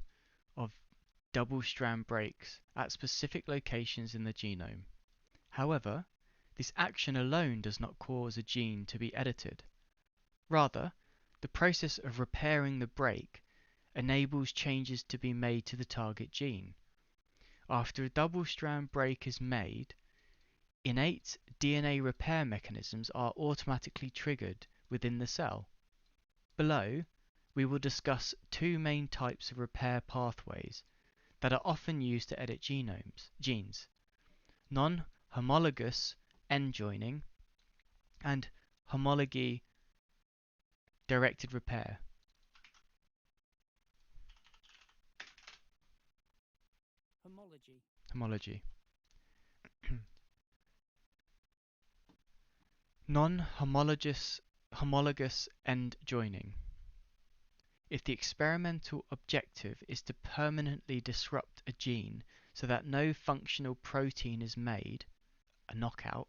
of double-strand breaks at specific locations in the genome. However, this action alone does not cause a gene to be edited. Rather, the process of repairing the break enables changes to be made to the target gene. After a double-strand break is made, innate DNA repair mechanisms are automatically triggered within the cell. Below, we will discuss two main types of repair pathways that are often used to edit genes: non-homologous end joining and homology-directed repair. Homology. Non-homologous end joining. If the experimental objective is to permanently disrupt a gene so that no functional protein is made, a knockout,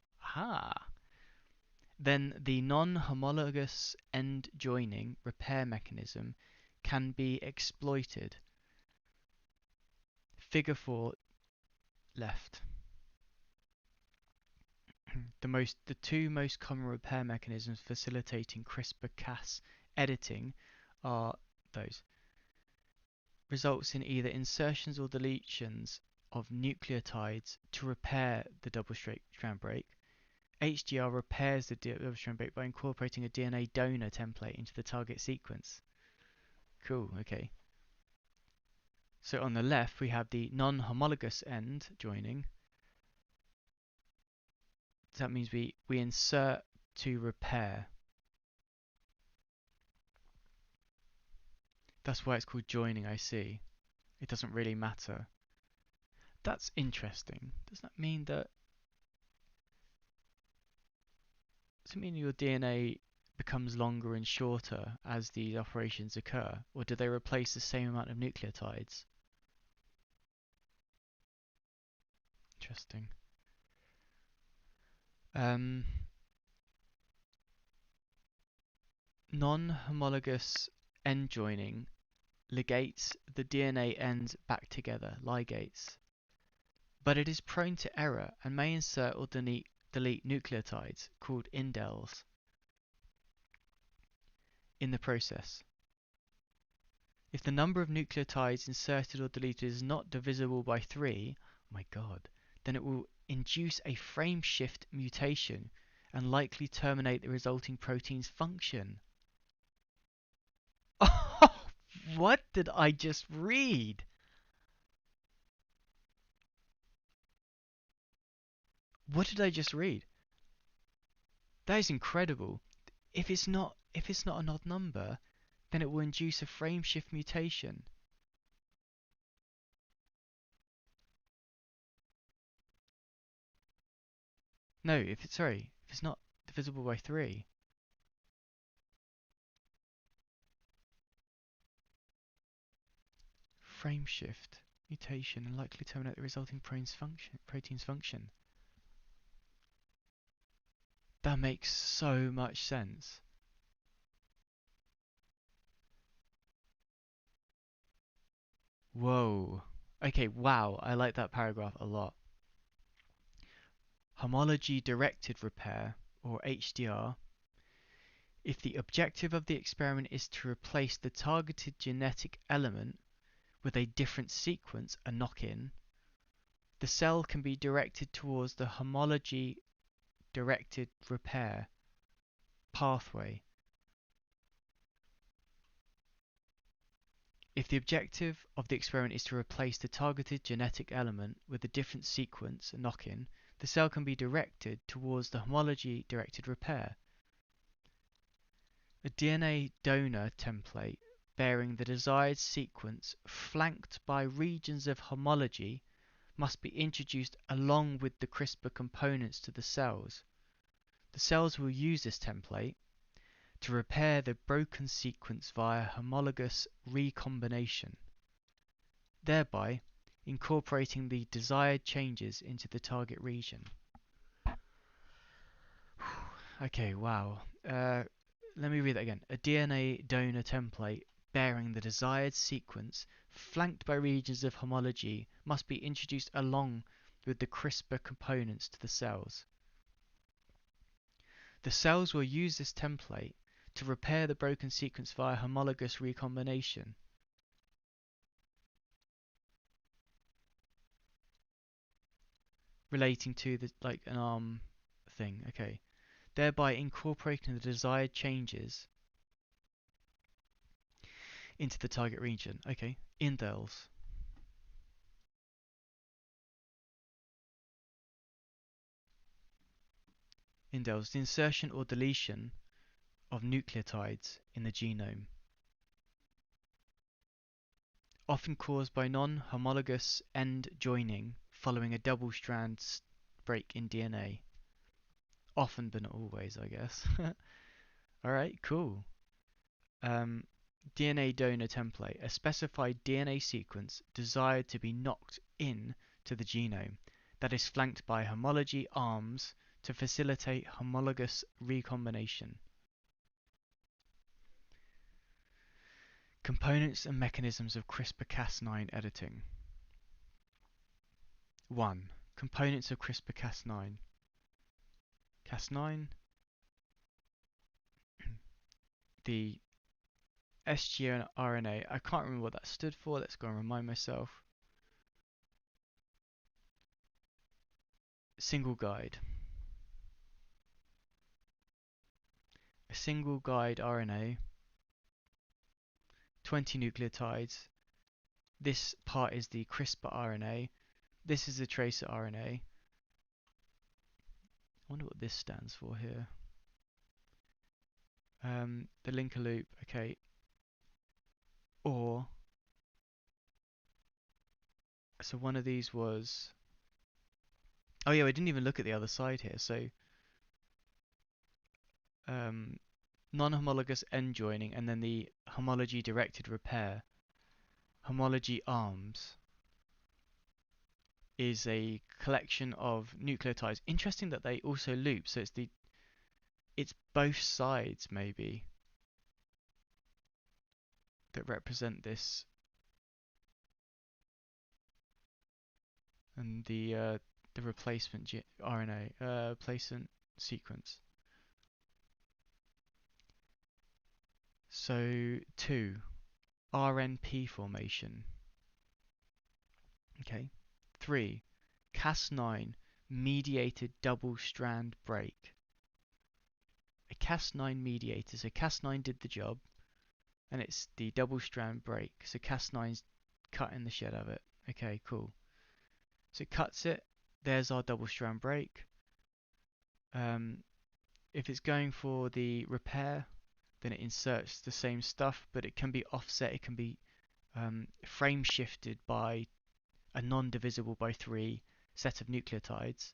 then the non-homologous end joining repair mechanism can be exploited. Figure 4 left. The two most common repair mechanisms facilitating CRISPR-Cas editing are those. Results in either insertions or deletions of nucleotides to repair the double-strand break. HDR repairs the double-strand break by incorporating a DNA donor template into the target sequence. Cool, okay. So on the left we have the non-homologous end joining, that means we insert to repair. That's why it's called joining, I see. It doesn't really matter. That's interesting. Does that mean that... Does it mean your DNA becomes longer and shorter as these operations occur? Or do they replace the same amount of nucleotides? Interesting. Non-homologous end joining ligates the DNA ends back together, ligates. But it is prone to error and may insert or delete nucleotides, called indels, in the process. If the number of nucleotides inserted or deleted is not divisible by 3, oh my god, then it will induce a frame shift mutation and likely terminate the resulting protein's function. What did I just read? What did I just read? That is incredible. If it's not an odd number, then it will induce a frame shift mutation. No, if it's not divisible by 3. Frame shift mutation and likely terminate the resulting protein's function. That makes so much sense. Whoa. Okay, wow, I like that paragraph a lot. Homology-directed repair, or HDR. If the objective of the experiment is to replace the targeted genetic element with a different sequence, a knock-in, the cell can be directed towards the homology-directed repair pathway. If the objective of the experiment is to replace the targeted genetic element with a different sequence, a knock-in, the cell can be directed towards the homology-directed repair. A DNA donor template bearing the desired sequence flanked by regions of homology must be introduced along with the CRISPR components to the cells. The cells will use this template to repair the broken sequence via homologous recombination, thereby incorporating the desired changes into the target region. Okay, wow. Let me read that again. A DNA donor template bearing the desired sequence flanked by regions of homology must be introduced along with the CRISPR components to the cells. The cells will use this template to repair the broken sequence via homologous recombination. Relating to the an arm thing, okay. Thereby incorporating the desired changes into the target region. Okay, indels. Indels, the insertion or deletion of nucleotides in the genome, often caused by non-homologous end joining following a double-strand break in DNA. Often, but not always, I guess. Alright, cool. DNA donor template, a specified DNA sequence desired to be knocked in to the genome that is flanked by homology arms to facilitate homologous recombination. Components and mechanisms of CRISPR-Cas9 editing. 1. Components of CRISPR-Cas9. Cas9, the sgRNA, I can't remember what that stood for, let's go and remind myself. Single guide. A single guide RNA, 20 nucleotides. This part is the CRISPR RNA. This is the tracer RNA. wonder what this stands for here. The linker loop, okay. Or, so one of these was, oh yeah, we didn't even look at the other side here. So, non-homologous end joining and then the homology directed repair. Homology arms is a collection of nucleotides. Interesting that they also loop, so it's both sides maybe that represent this, and the replacement RNA replacement sequence. So 2, RNP formation. Okay. 3, Cas9 mediated double strand break. A Cas9 mediator, so Cas9 did the job, and it's the double strand break. So Cas9's cutting the shit out of it. Okay, cool. So it cuts it. There's our double strand break. If it's going for the repair, then it inserts the same stuff, but it can be offset. It can be frame shifted by a non-divisible by 3 set of nucleotides.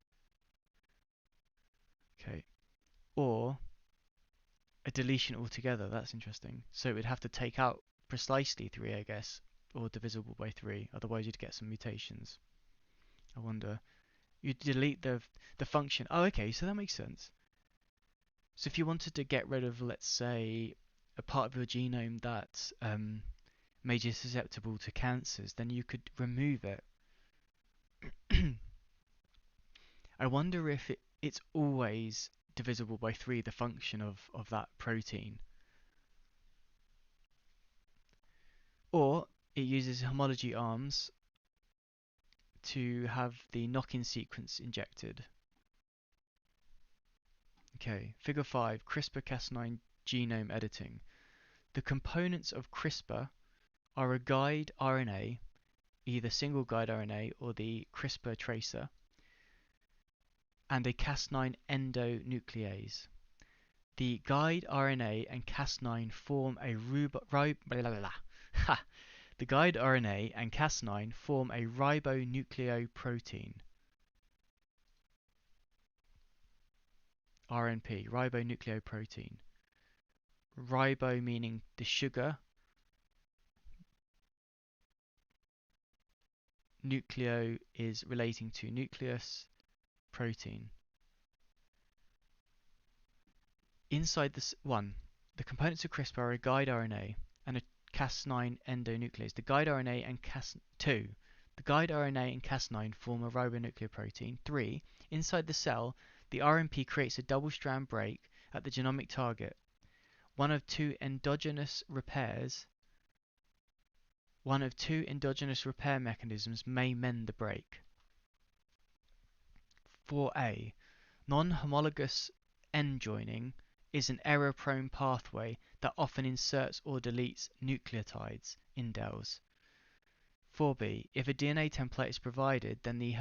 Okay. Or a deletion altogether. That's interesting. So we'd have to take out precisely 3, I guess, or divisible by 3. Otherwise, you'd get some mutations. I wonder. You delete the function. Oh, okay. So that makes sense. So if you wanted to get rid of, let's say, a part of your genome that made you susceptible to cancers, then you could remove it. I wonder if it's always divisible by 3, the function of that protein. Or it uses homology arms to have the knock-in sequence injected. Okay, figure 5, CRISPR-Cas9 genome editing. The components of CRISPR are a guide RNA, either single guide RNA or the CRISPR tracer, and a Cas9 endonuclease. The guide RNA and Cas9 form a The guide RNA and Cas9 form a ribonucleoprotein. RNP, ribonucleoprotein. Ribo meaning the sugar, nucleo is relating to nucleus, protein. Inside this one, the components of CRISPR are a guide RNA and a Cas9 endonuclease. The guide RNA and Cas2. The guide RNA and Cas9 form a ribonucleoprotein. 3. Inside the cell, the RNP creates a double strand break at the genomic target. One of two endogenous repair mechanisms may mend the break. 4a. Non-homologous end joining is an error-prone pathway that often inserts or deletes nucleotides, indels. 4b. If a DNA template is provided, then the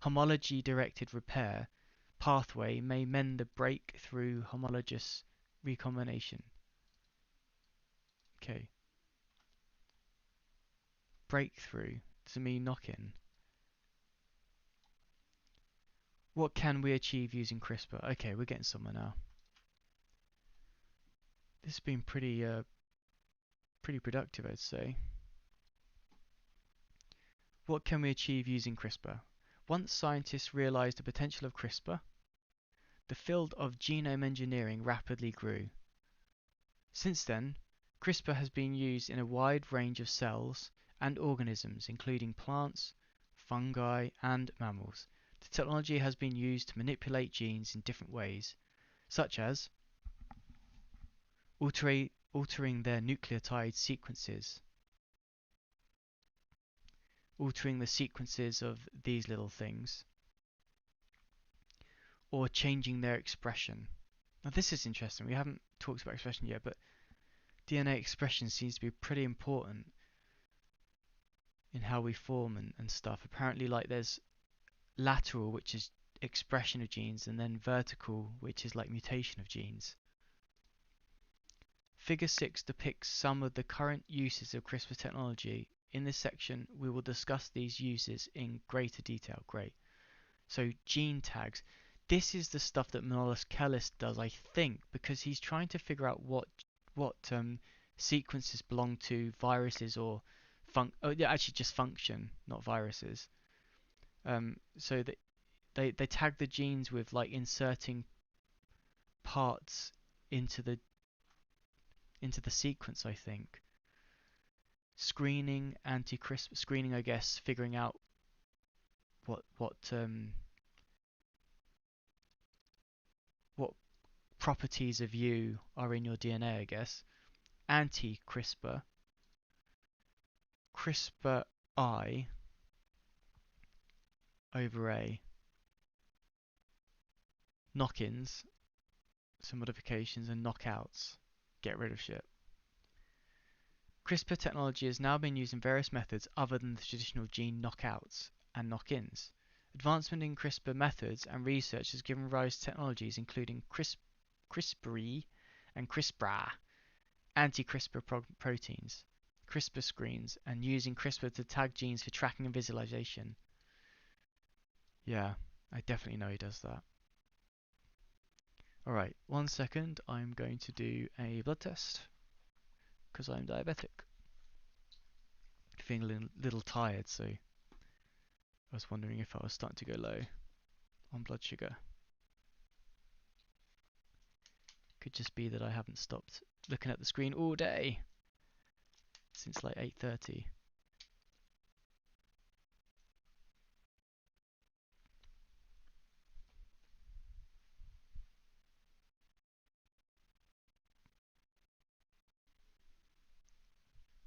homology-directed repair pathway may mend the break through homologous recombination. Okay. Breakthrough does it mean knock-in? What can we achieve using CRISPR? Okay, we're getting somewhere now. This has been pretty productive, I'd say. What can we achieve using CRISPR? Once scientists realized the potential of CRISPR, the field of genome engineering rapidly grew. Since then, CRISPR has been used in a wide range of cells and organisms, including plants, fungi, and mammals. The technology has been used to manipulate genes in different ways, such as altering their nucleotide sequences, altering the sequences of these little things, or changing their expression. Now this is interesting. We haven't talked about expression yet, but DNA expression seems to be pretty important in how we form and stuff. Apparently, like there's lateral, which is expression of genes, and then vertical, which is like mutation of genes. Figure 6 depicts some of the current uses of CRISPR technology. In this section, we will discuss these uses in greater detail. Great. So gene tags. This is the stuff that Manolis Kellis does, I think, because he's trying to figure out what sequences belong to viruses or actually just function, not viruses. So that they tag the genes with like inserting parts into the sequence, I think. Screening, anti-CRISPR screening, I guess, figuring out what properties of you are in your DNA, I guess. Anti-CRISPR, CRISPR I over A, knock-ins, some modifications, and knockouts, get rid of shit. CRISPR technology has now been used in various methods other than the traditional gene knockouts and knock-ins. Advancement in CRISPR methods and research has given rise to technologies including CRISPR and CRISPR, anti-CRISPR proteins, CRISPR screens, and using CRISPR to tag genes for tracking and visualization. Yeah, I definitely know he does that. Alright, 1 second, I'm going to do a blood test because I'm diabetic. Feeling a little tired, so I was wondering if I was starting to go low on blood sugar. Could just be that I haven't stopped looking at the screen all day since like 8:30.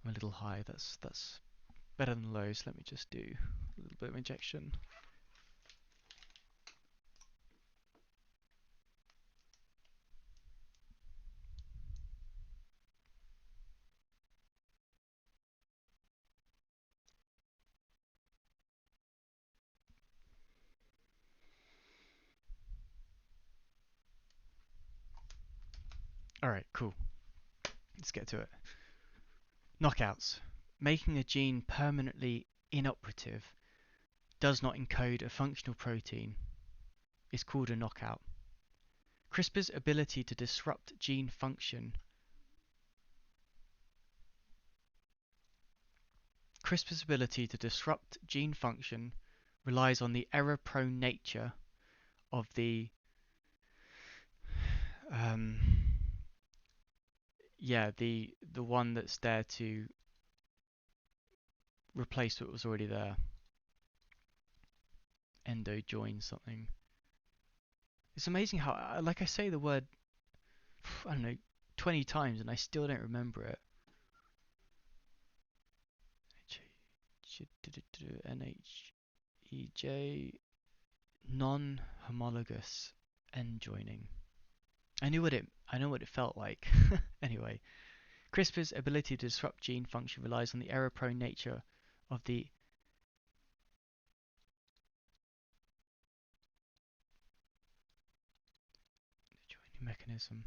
I'm a little high. That's better than low. So let me just do a little bit of injection. Alright, cool. Let's get to it. Knockouts. Making a gene permanently inoperative does not encode a functional protein is called a knockout. CRISPR's ability to disrupt gene function relies on the error-prone nature of the the one that's there to replace what was already there. Endo join something. It's amazing how, like I say the word, I don't know, 20 times and I still don't remember it. NHEJ, non-homologous end joining. I know what it felt like. Anyway, CRISPR's ability to disrupt gene function relies on the error-prone nature of the joining mechanism.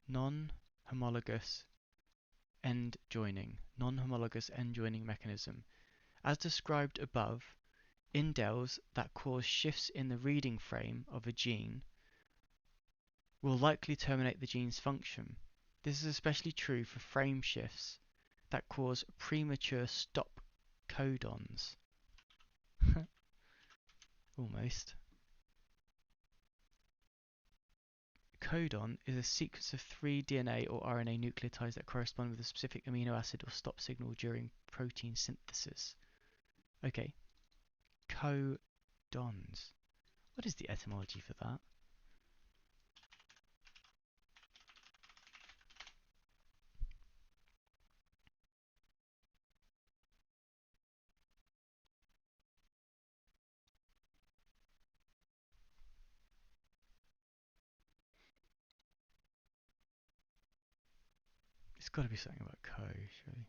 Non-homologous end joining mechanism. As described above, indels that cause shifts in the reading frame of a gene will likely terminate the gene's function. This is especially true for frame shifts that cause premature stop codons. Almost. Codon is a sequence of 3 DNA or RNA nucleotides that correspond with a specific amino acid or stop signal during protein synthesis. Okay. Codons. What is the etymology for that? It's got to be something about co, surely.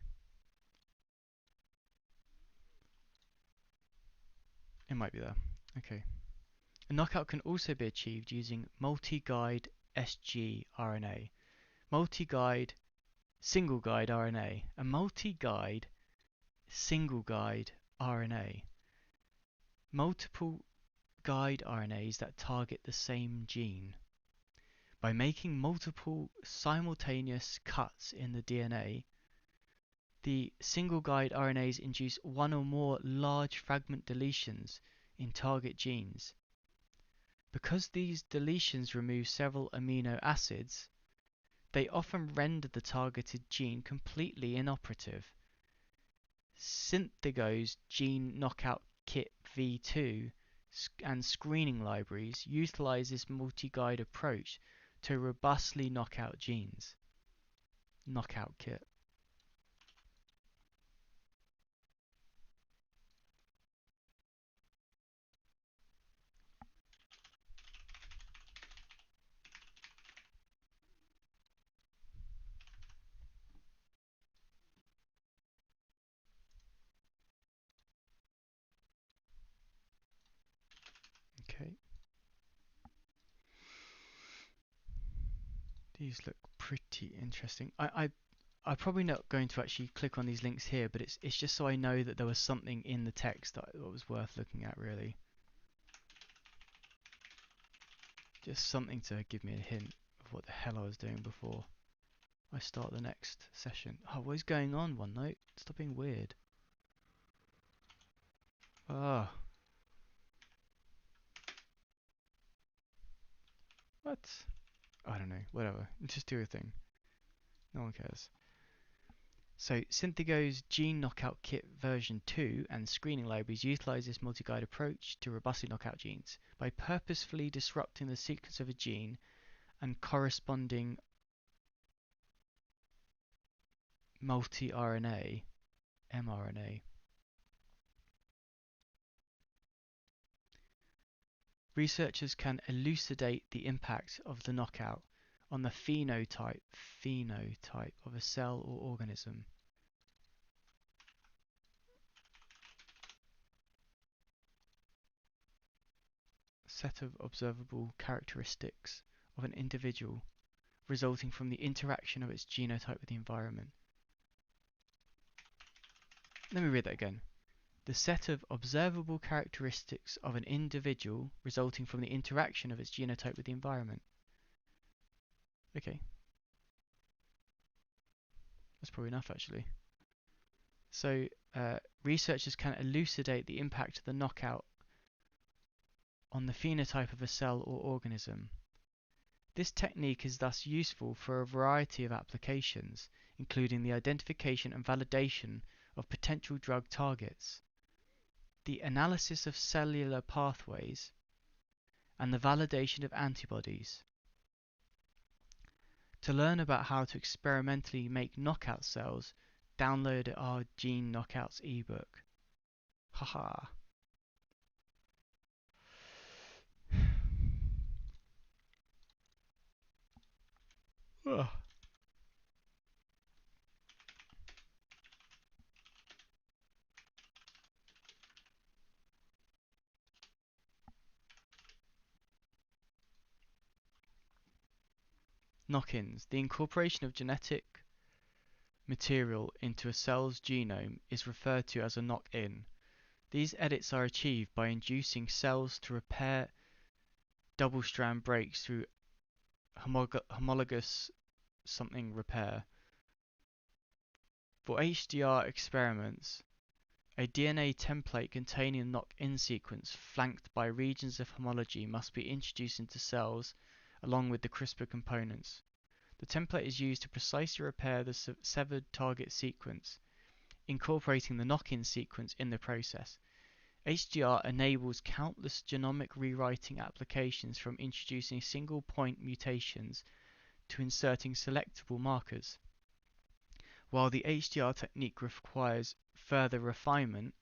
It might be there. Okay. A knockout can also be achieved using multi-guide sgRNA, multi-guide single-guide RNA, and multi-guide single-guide RNA. Multiple guide RNAs that target the same gene. By making multiple simultaneous cuts in the DNA, the single guide RNAs induce one or more large fragment deletions in target genes. Because these deletions remove several amino acids, they often render the targeted gene completely inoperative. Synthetico's Gene Knockout Kit v2 and screening libraries utilize this multi-guide approach to robustly knock out genes. Knockout kit. Okay. These look pretty interesting. I'm probably not going to actually click on these links here, but it's just so I know that there was something in the text that was worth looking at, really. Just something to give me a hint of what the hell I was doing before I start the next session. Oh, what is going on, OneNote? Stop being weird. Ah. What? I don't know. Whatever. Just do your thing. No one cares. So Synthetico's Gene Knockout Kit version 2 and screening libraries utilize this multi-guide approach to robustly knock out genes. By purposefully disrupting the sequence of a gene and corresponding multi-RNA, mRNA, researchers can elucidate the impact of the knockout on the phenotype of a cell or organism. Set of observable characteristics of an individual resulting from the interaction of its genotype with the environment. Let me read that again. The set of observable characteristics of an individual resulting from the interaction of its genotype with the environment. Okay. That's probably enough, actually. So, researchers can elucidate the impact of the knockout on the phenotype of a cell or organism. This technique is thus useful for a variety of applications, including the identification and validation of potential drug targets, the analysis of cellular pathways, and the validation of antibodies. To learn about how to experimentally make knockout cells, download our Gene Knockouts ebook. Haha. Knock-ins. The incorporation of genetic material into a cell's genome is referred to as a knock-in. These edits are achieved by inducing cells to repair double-strand breaks through homologous something repair. For HDR experiments, a DNA template containing a knock-in sequence flanked by regions of homology must be introduced into cells along with the CRISPR components. The template is used to precisely repair the severed target sequence, incorporating the knock-in sequence in the process. HDR enables countless genomic rewriting applications, from introducing single-point mutations to inserting selectable markers. While the HDR technique requires further refinement,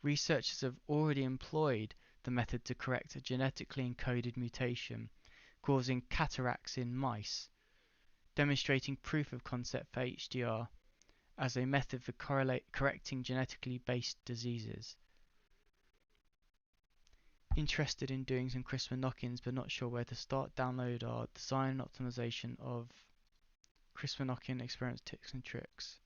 researchers have already employed the method to correct a genetically encoded mutation causing cataracts in mice, demonstrating proof of concept for HDR as a method for correcting genetically based diseases. Interested in doing some CRISPR knock-ins but not sure where to start? Download our design and optimization of CRISPR knock-in experiments, tips and tricks.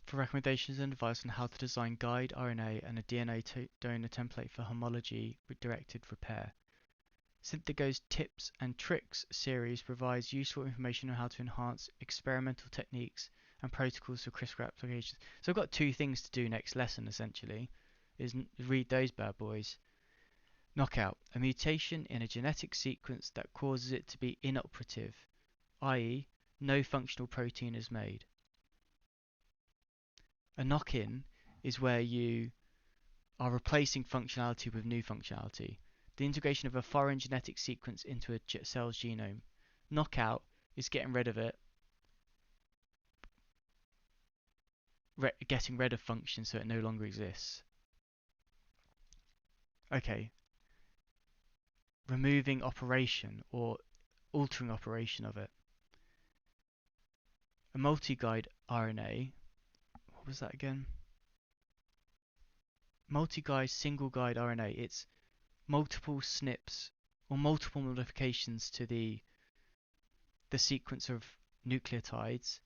For recommendations and advice on how to design guide RNA and a DNA donor template for homology-directed repair. Synthetico's Tips and Tricks series provides useful information on how to enhance experimental techniques and protocols for CRISPR applications. So I've got two things to do next lesson, essentially, is read those bad boys. Knockout, a mutation in a genetic sequence that causes it to be inoperative, i.e., no functional protein is made. A knock-in is where you are replacing functionality with new functionality. The integration of a foreign genetic sequence into a cell's genome. Knockout is getting rid of it, getting rid of function so it no longer exists. Okay. Removing operation or altering operation of it. A multi-guide RNA. What was that again? Multi-guide, single-guide RNA. It's multiple SNPs or multiple modifications to the sequence of nucleotides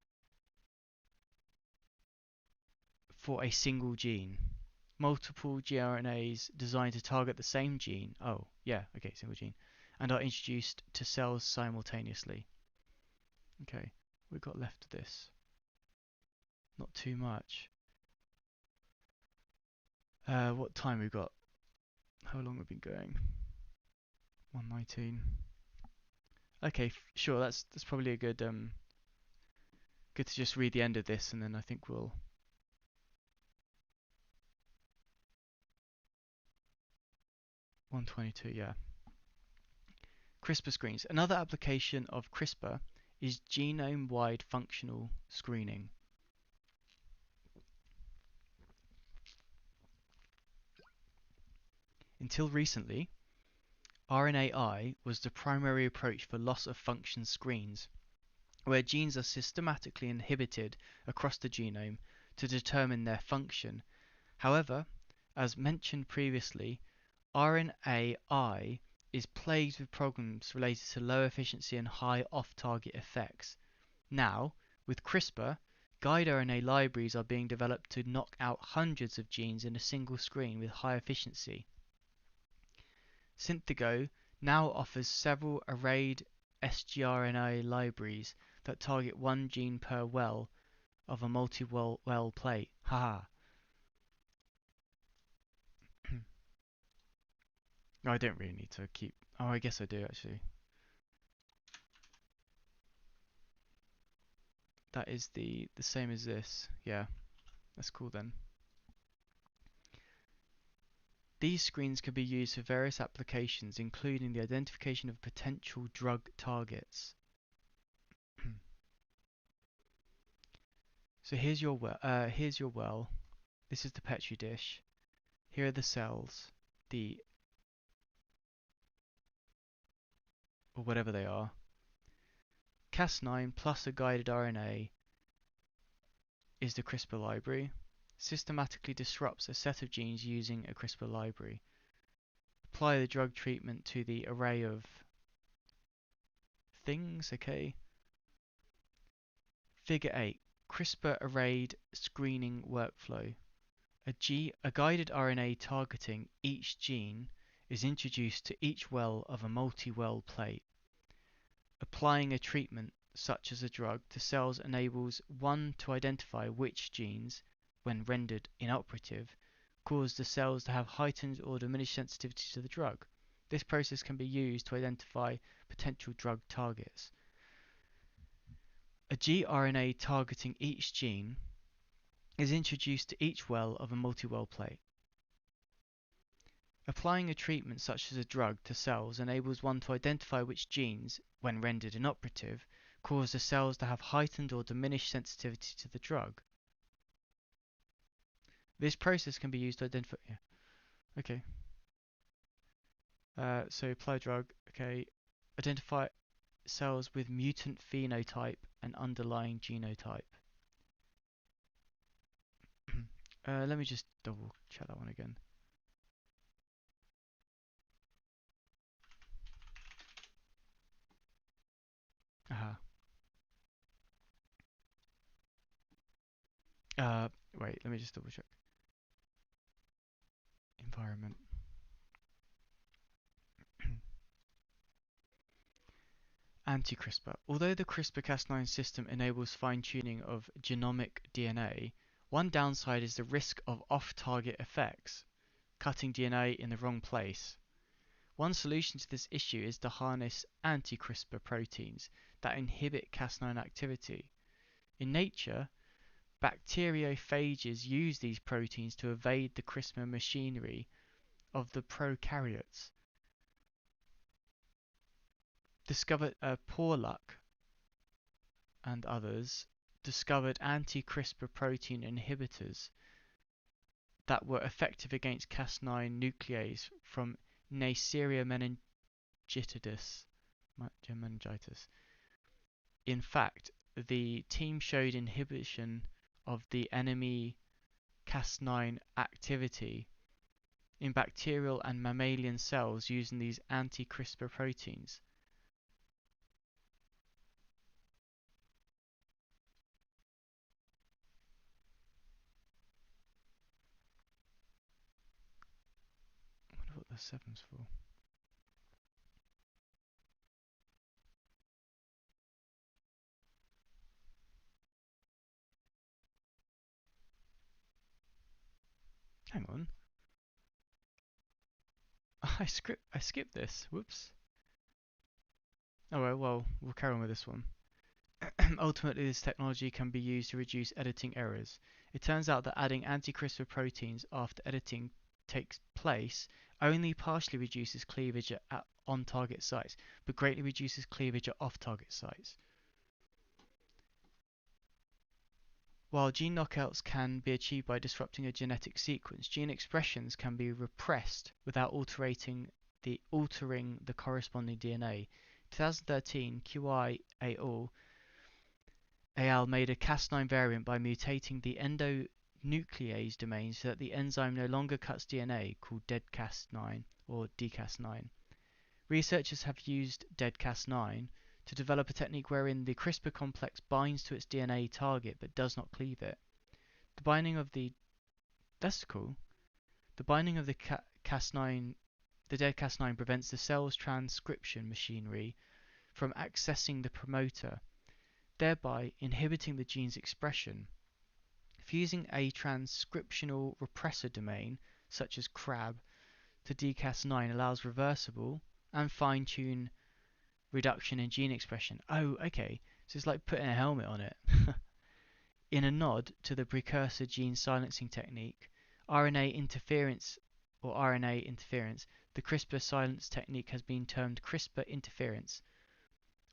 for a single gene. Multiple gRNAs designed to target the same gene. Oh, yeah, okay, single gene. And are introduced to cells simultaneously. Okay, we've got left of this. Not too much. What time we've got? How long have we been going? 1:19. Okay, sure. That's probably a good good to just read the end of this, and then I think we'll. 1:22. Yeah. Crispr screens. Another application of CRISPR is genome-wide functional screening. Until recently, RNAi was the primary approach for loss-of-function screens, where genes are systematically inhibited across the genome to determine their function. However, as mentioned previously, RNAi is plagued with problems related to low efficiency and high off-target effects. Now, with CRISPR, guide RNA libraries are being developed to knock out hundreds of genes in a single screen with high efficiency. Synthetico now offers several arrayed sgRNA libraries that target one gene per well of a multi-well plate. Haha. No, I don't really need to keep. Oh, I guess I do actually. That is the same as this. Yeah, that's cool then. These screens can be used for various applications, including the identification of potential drug targets. So here's your well. This is the petri dish. Here are the cells, or whatever they are. Cas9 plus a guided RNA is the CRISPR library. Systematically disrupts a set of genes using a CRISPR library. Apply the drug treatment to the array of things, okay? Figure 8. CRISPR arrayed screening workflow. A guided RNA targeting each gene is introduced to each well of a multi-well plate. Applying a treatment, such as a drug, to cells enables one to identify which genes, when rendered inoperative, cause the cells to have heightened or diminished sensitivity to the drug. This process can be used to identify potential drug targets. A gRNA targeting each gene is introduced to each well of a multi-well plate. Applying a treatment such as a drug to cells enables one to identify which genes, when rendered inoperative, cause the cells to have heightened or diminished sensitivity to the drug. This process can be used to identify. Yeah. Okay. So apply drug. Okay. Identify cells with mutant phenotype and underlying genotype. Let me just double check that one again. Aha. Wait, let me just double check. Environment. Anti-CRISPR. Although the CRISPR-Cas9 system enables fine-tuning of genomic DNA, one downside is the risk of off-target effects, cutting DNA in the wrong place. One solution to this issue is to harness anti-CRISPR proteins that inhibit Cas9 activity. In nature, bacteriophages use these proteins to evade the CRISPR machinery of the prokaryotes. Discovered Porluck and others discovered anti-CRISPR protein inhibitors that were effective against Cas9 nuclease from Neisseria meningitis. In fact, the team showed inhibition of the enemy Cas9 activity in bacterial and mammalian cells using these anti-CRISPR proteins. I wonder what the 7's for. Hang on. I skipped this. Whoops. Oh well, we'll carry on with this one. Ultimately, this technology can be used to reduce editing errors. It turns out that adding anti-CRISPR proteins after editing takes place only partially reduces cleavage at on-target sites, but greatly reduces cleavage at off-target sites. While gene knockouts can be achieved by disrupting a genetic sequence, gene expressions can be repressed without altering the corresponding DNA. 2013, QI et al. Made a Cas9 variant by mutating the endonuclease domain so that the enzyme no longer cuts DNA, called dead Cas9 or dCas9. Researchers have used dead Cas9 to develop a technique wherein the CRISPR complex binds to its DNA target but does not cleave it. The binding of the That's cool. The binding of the Cas9, the dead Cas9 prevents the cell's transcription machinery from accessing the promoter, thereby inhibiting the gene's expression. Fusing a transcriptional repressor domain, such as CRAB, to dCas9 allows reversible and fine-tuned reduction in gene expression. Oh, okay. So it's like putting a helmet on it. In a nod to the precursor gene silencing technique, RNA interference, the CRISPR silence technique has been termed CRISPR interference,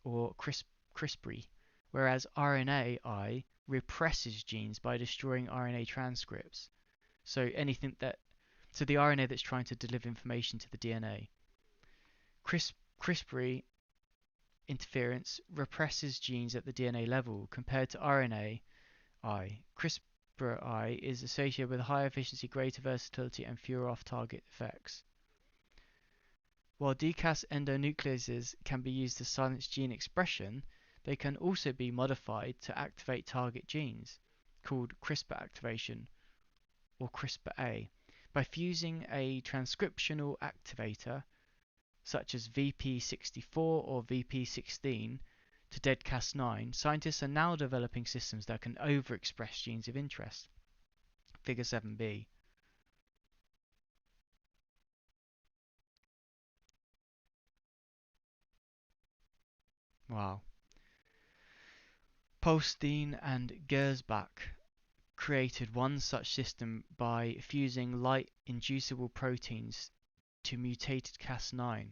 or CRISPR, whereas RNAi represses genes by destroying RNA transcripts. So the RNA that's trying to deliver information to the DNA. CRISPR interference represses genes at the DNA level compared to RNAi. CRISPR-I is associated with higher efficiency, greater versatility, and fewer off-target effects. While dCas endonucleases can be used to silence gene expression, they can also be modified to activate target genes, called CRISPR activation, or CRISPR-A, by fusing a transcriptional activator, such as VP64 or VP16, to dead Cas9. Scientists are now developing systems that can overexpress genes of interest. Figure 7b. Wow. Polstein and Gersbach created one such system by fusing light-inducible proteins to mutated Cas9,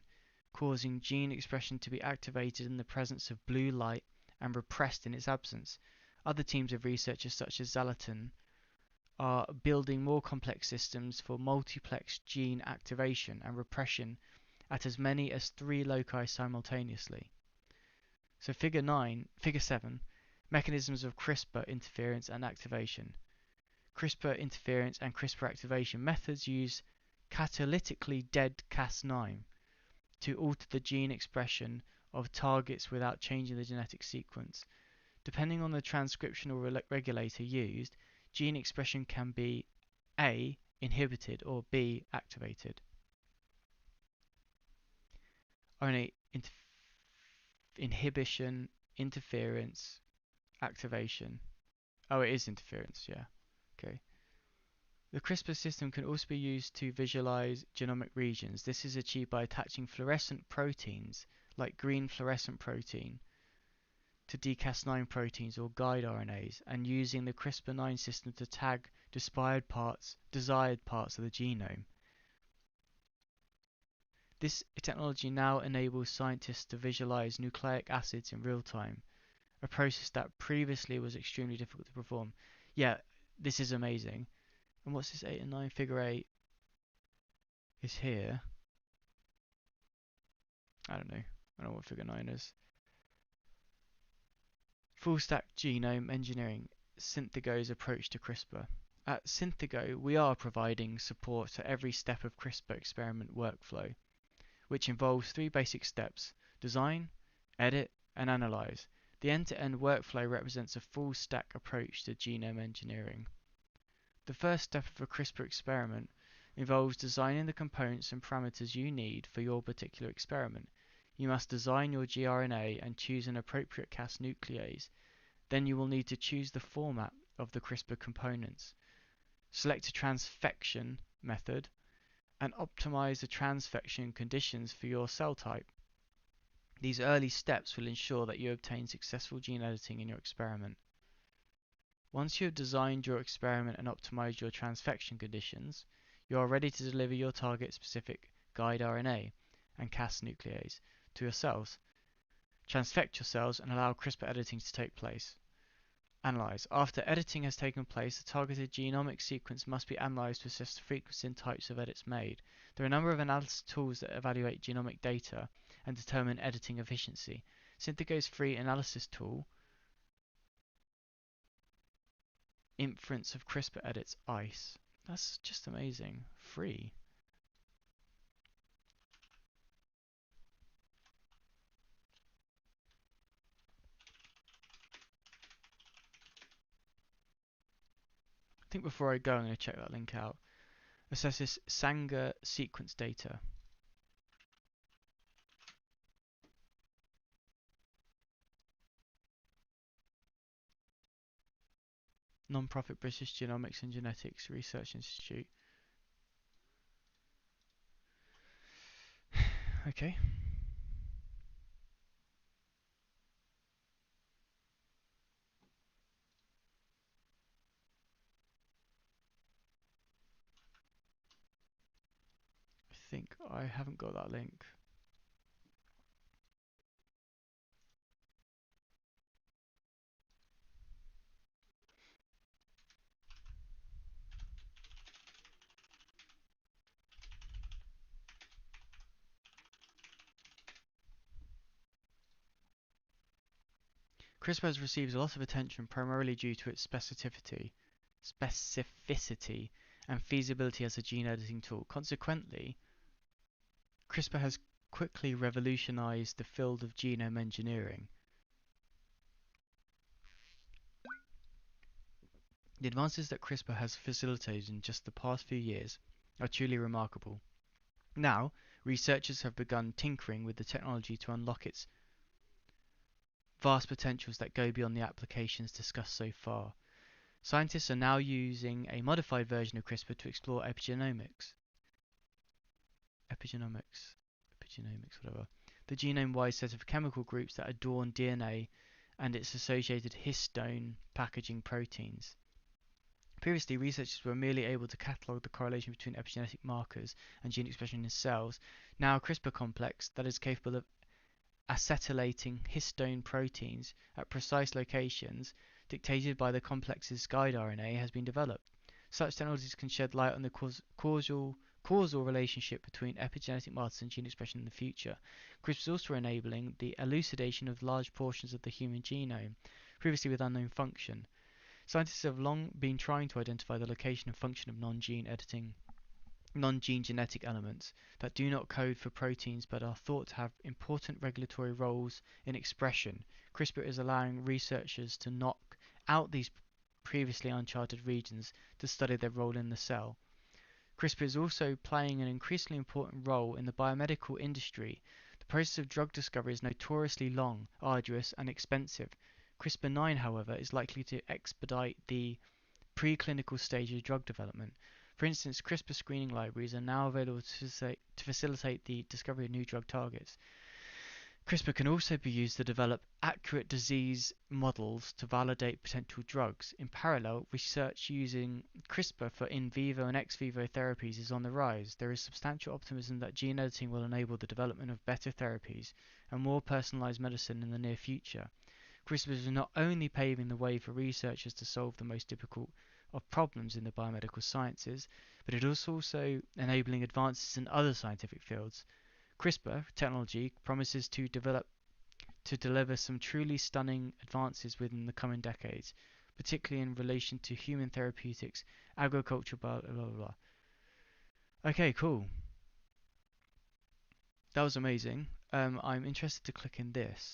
causing gene expression to be activated in the presence of blue light and repressed in its absence. Other teams of researchers such as Zalaton are building more complex systems for multiplex gene activation and repression at as many as 3 loci simultaneously. So figure 7, mechanisms of CRISPR interference and activation. CRISPR interference and CRISPR activation methods use catalytically dead Cas9 to alter the gene expression of targets without changing the genetic sequence. Depending on the transcriptional regulator used, gene expression can be A. inhibited or B. activated. RNA inhibition, interference, activation. Oh, it is interference, yeah. Okay. The CRISPR system can also be used to visualize genomic regions. This is achieved by attaching fluorescent proteins, like green fluorescent protein, to Cas9 proteins or guide RNAs, and using the CRISPR-9 system to tag desired parts of the genome. This technology now enables scientists to visualize nucleic acids in real time, a process that previously was extremely difficult to perform. Yeah, this is amazing. And what's this 8 and 9? Figure 8 is here. I don't know what figure 9 is. Full stack genome engineering, Synthetico's approach to CRISPR. At Synthetico, we are providing support to every step of CRISPR experiment workflow, which involves 3 basic steps: design, edit, and analyze. The end-to-end workflow represents a full stack approach to genome engineering. The first step of a CRISPR experiment involves designing the components and parameters you need for your particular experiment. You must design your gRNA and choose an appropriate Cas nuclease. Then you will need to choose the format of the CRISPR components. Select a transfection method and optimize the transfection conditions for your cell type. These early steps will ensure that you obtain successful gene editing in your experiment. Once you have designed your experiment and optimized your transfection conditions, you are ready to deliver your target-specific guide RNA and Cas nuclease to your cells. Transfect your cells and allow CRISPR editing to take place. Analyze. After editing has taken place, the targeted genomic sequence must be analyzed to assess the frequency and types of edits made. There are a number of analysis tools that evaluate genomic data and determine editing efficiency. Synthetico's free analysis tool, Inference of CRISPR Edits, ICE. That's just amazing. Free. I think before I go, I'm going to check that link out. Assesses Sanger sequence data. Non-profit British Genomics and Genetics Research Institute. Okay. I think I haven't got that link. CRISPR has received a lot of attention primarily due to its specificity and feasibility as a gene editing tool. Consequently, CRISPR has quickly revolutionized the field of genome engineering. The advances that CRISPR has facilitated in just the past few years are truly remarkable. Now, researchers have begun tinkering with the technology to unlock its vast potentials that go beyond the applications discussed so far. Scientists are now using a modified version of CRISPR to explore epigenomics, whatever. The genome-wide set of chemical groups that adorn DNA and its associated histone packaging proteins. Previously, researchers were merely able to catalogue the correlation between epigenetic markers and gene expression in cells. Now, a CRISPR complex that is capable of acetylating histone proteins at precise locations dictated by the complex's guide RNA has been developed. Such technologies can shed light on the causal causal relationship between epigenetic markers and gene expression in the future. CRISPR is also enabling the elucidation of large portions of the human genome, previously with unknown function. Scientists have long been trying to identify the location and function of non-gene genetic elements that do not code for proteins but are thought to have important regulatory roles in expression. CRISPR is allowing researchers to knock out these previously uncharted regions to study their role in the cell. CRISPR is also playing an increasingly important role in the biomedical industry. The process of drug discovery is notoriously long, arduous, and expensive. CRISPR-9, however, is likely to expedite the preclinical stage of drug development. For instance, CRISPR screening libraries are now available to facilitate the discovery of new drug targets. CRISPR can also be used to develop accurate disease models to validate potential drugs. In parallel, research using CRISPR for in vivo and ex vivo therapies is on the rise. There is substantial optimism that gene editing will enable the development of better therapies and more personalized medicine in the near future. CRISPR is not only paving the way for researchers to solve the most difficult of problems in the biomedical sciences, but it is also enabling advances in other scientific fields. CRISPR technology promises to deliver some truly stunning advances within the coming decades, particularly in relation to human therapeutics, agriculture, blah blah blah blah. Okay, cool. That was amazing. I'm interested to click in this.